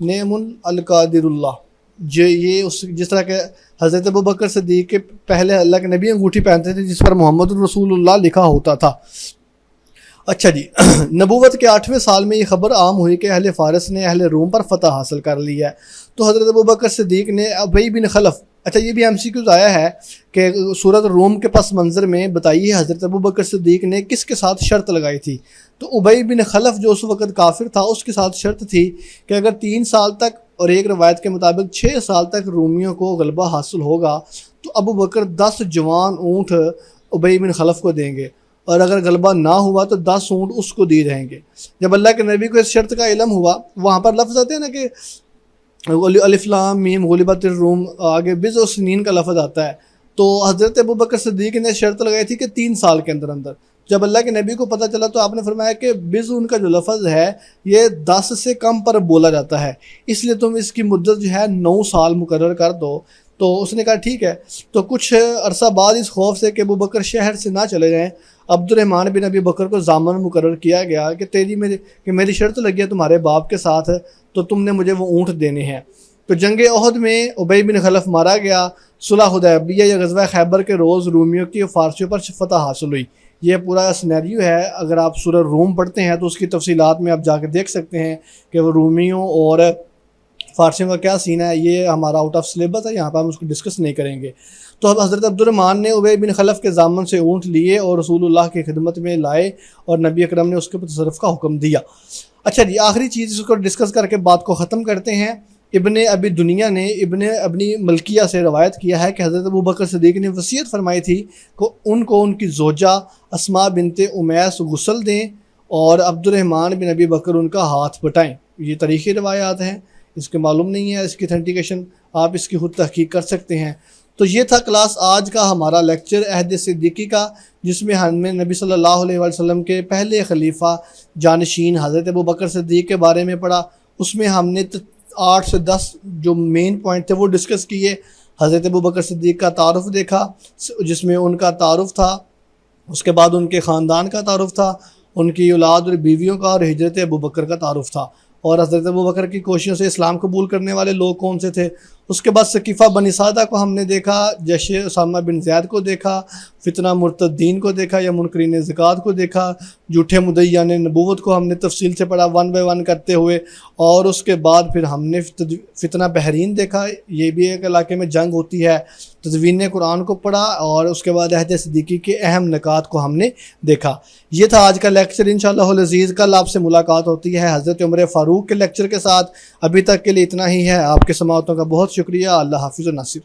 نعم القادر اللہ، جس طرح کہ حضرت ابوبکر صدیق کے پہلے اللہ کے نبی انگوٹھی پہنتے تھے جس پر محمد الرسول اللہ لکھا ہوتا تھا۔ اچھا جی، نبوت کے 8ویں سال میں یہ خبر عام ہوئی کہ اہل فارس نے اہل روم پر فتح حاصل کر لی ہے، تو حضرت ابوبکر صدیق نے ابی بن خلف، اچھا یہ بھی MCQs آیا ہے کہ سورۃ روم کے پس منظر میں بتائیے حضرت ابوبکر صدیق نے کس کے ساتھ شرط لگائی تھی، تو ابی بن خلف جو اس وقت کافر تھا اس کے ساتھ شرط تھی کہ اگر 3 سال تک اور ایک روایت کے مطابق 6 سال تک رومیوں کو غلبہ حاصل ہوگا تو ابوبکر 10 جوان اونٹ ابی بن خلف کو دیں گے، اور اگر غلبہ نہ ہوا تو 10 اونٹ اس کو دی جائیں گے۔ جب اللہ کے نبی کو اس شرط کا علم ہوا، وہاں پر لفظ آتے ہیں نا کہ الف لام میم غلبت الروم، آگے بضع سنین کا لفظ آتا ہے، تو حضرت ابوبکر صدیق نے شرط لگائی تھی کہ 3 سال کے اندر جب اللہ کے نبی کو پتہ چلا تو آپ نے فرمایا کہ بضع ان کا جو لفظ ہے یہ 10 سے کم پر بولا جاتا ہے، اس لیے تم اس کی مدت جو ہے 9 سال مقرر کر دو۔ تو اس نے کہا ٹھیک ہے۔ تو کچھ عرصہ بعد اس خوف سے کہ ابوبکر شہر سے نہ چلے جائیں، عبد الرحمن بن ابی بکر کو ضامن مقرر کیا گیا کہ میری شرط لگی ہے تمہارے باپ کے ساتھ، تو تم نے مجھے وہ اونٹ دینے ہیں۔ تو جنگ احد میں ابی بن خلف مارا گیا۔ صلح حدیبیہ یا غزوہ خیبر کے روز رومیوں کی فارسیوں پر فتح حاصل ہوئی۔ یہ پورا سینیریو ہے، اگر آپ سورہ روم پڑھتے ہیں تو اس کی تفصیلات میں آپ جا کے دیکھ سکتے ہیں کہ وہ رومیوں اور فارسیوں کا کیا سین ہے۔ یہ ہمارا آؤٹ آف سلیبس ہے، یہاں پہ ہم اس کو ڈسکس نہیں کریں گے۔ تو اب حضرت عبد الرحمن نے ابی بن خلف کے ضامن سے اونٹ لیے اور رسول اللہ کی خدمت میں لائے، اور نبی اکرم نے اس کے تصرف کا حکم دیا۔ اچھا جی، آخری چیز اس کو ڈسکس کر کے بات کو ختم کرتے ہیں۔ ابن ابی دنیا نے ابن ملکیہ سے روایت کیا ہے کہ حضرت ابوبکر صدیق نے وصیت فرمائی تھی کہ ان کو ان کی زوجہ اسماء بنت امیس غسل دیں اور عبد الرحمن بن ابی بکر ان کا ہاتھ بٹائیں۔ یہ تاریخی روایات ہیں، اس کے معلوم نہیں ہے اس کی اتھینٹیکیشن، آپ اس کی خود تحقیق کر سکتے ہیں۔ تو یہ تھا کلاس آج کا ہمارا لیکچر عہد صدیقی کا، جس میں ہم نے نبی صلی اللہ علیہ وسلم کے پہلے خلیفہ جانشین حضرت ابوبکر صدیق کے بارے میں پڑھا۔ اس میں ہم نے 8 سے 10 جو مین پوائنٹ تھے وہ ڈسکس کیے۔ حضرت ابوبکر صدیق کا تعارف دیکھا، جس میں ان کا تعارف تھا، اس کے بعد ان کے خاندان کا تعارف تھا، ان کی اولاد اور بیویوں کا، اور ہجرت ابوبکر کا تعارف تھا، اور حضرت ابوبکر کی کوششوں سے اسلام قبول کرنے والے لوگ کون سے تھے۔ اس کے بعد ثقیفہ بنی سعدہ کو ہم نے دیکھا، جیش اسامہ بن زید کو دیکھا، فتنہ مرتدین کو دیکھا یا منکرین زکوٰۃ کو دیکھا، جھوٹے مدعیان نبوت کو ہم نے تفصیل سے پڑھا 1 بائی 1 کرتے ہوئے، اور اس کے بعد پھر ہم نے فتنہ بحرین دیکھا، یہ بھی ایک علاقے میں جنگ ہوتی ہے، تدوین قرآن کو پڑھا، اور اس کے بعد عہد صدیقی کے اہم نکات کو ہم نے دیکھا۔ یہ تھا آج کا لیکچر، انشاءاللہ العزیز کل آپ سے ملاقات ہوتی ہے حضرت عمر فاروق کے لیکچر کے ساتھ۔ ابھی تک کے لیے اتنا ہی ہے، آپ کے سماعتوں کا بہت شکریہ۔ اللہ حافظ و ناصر۔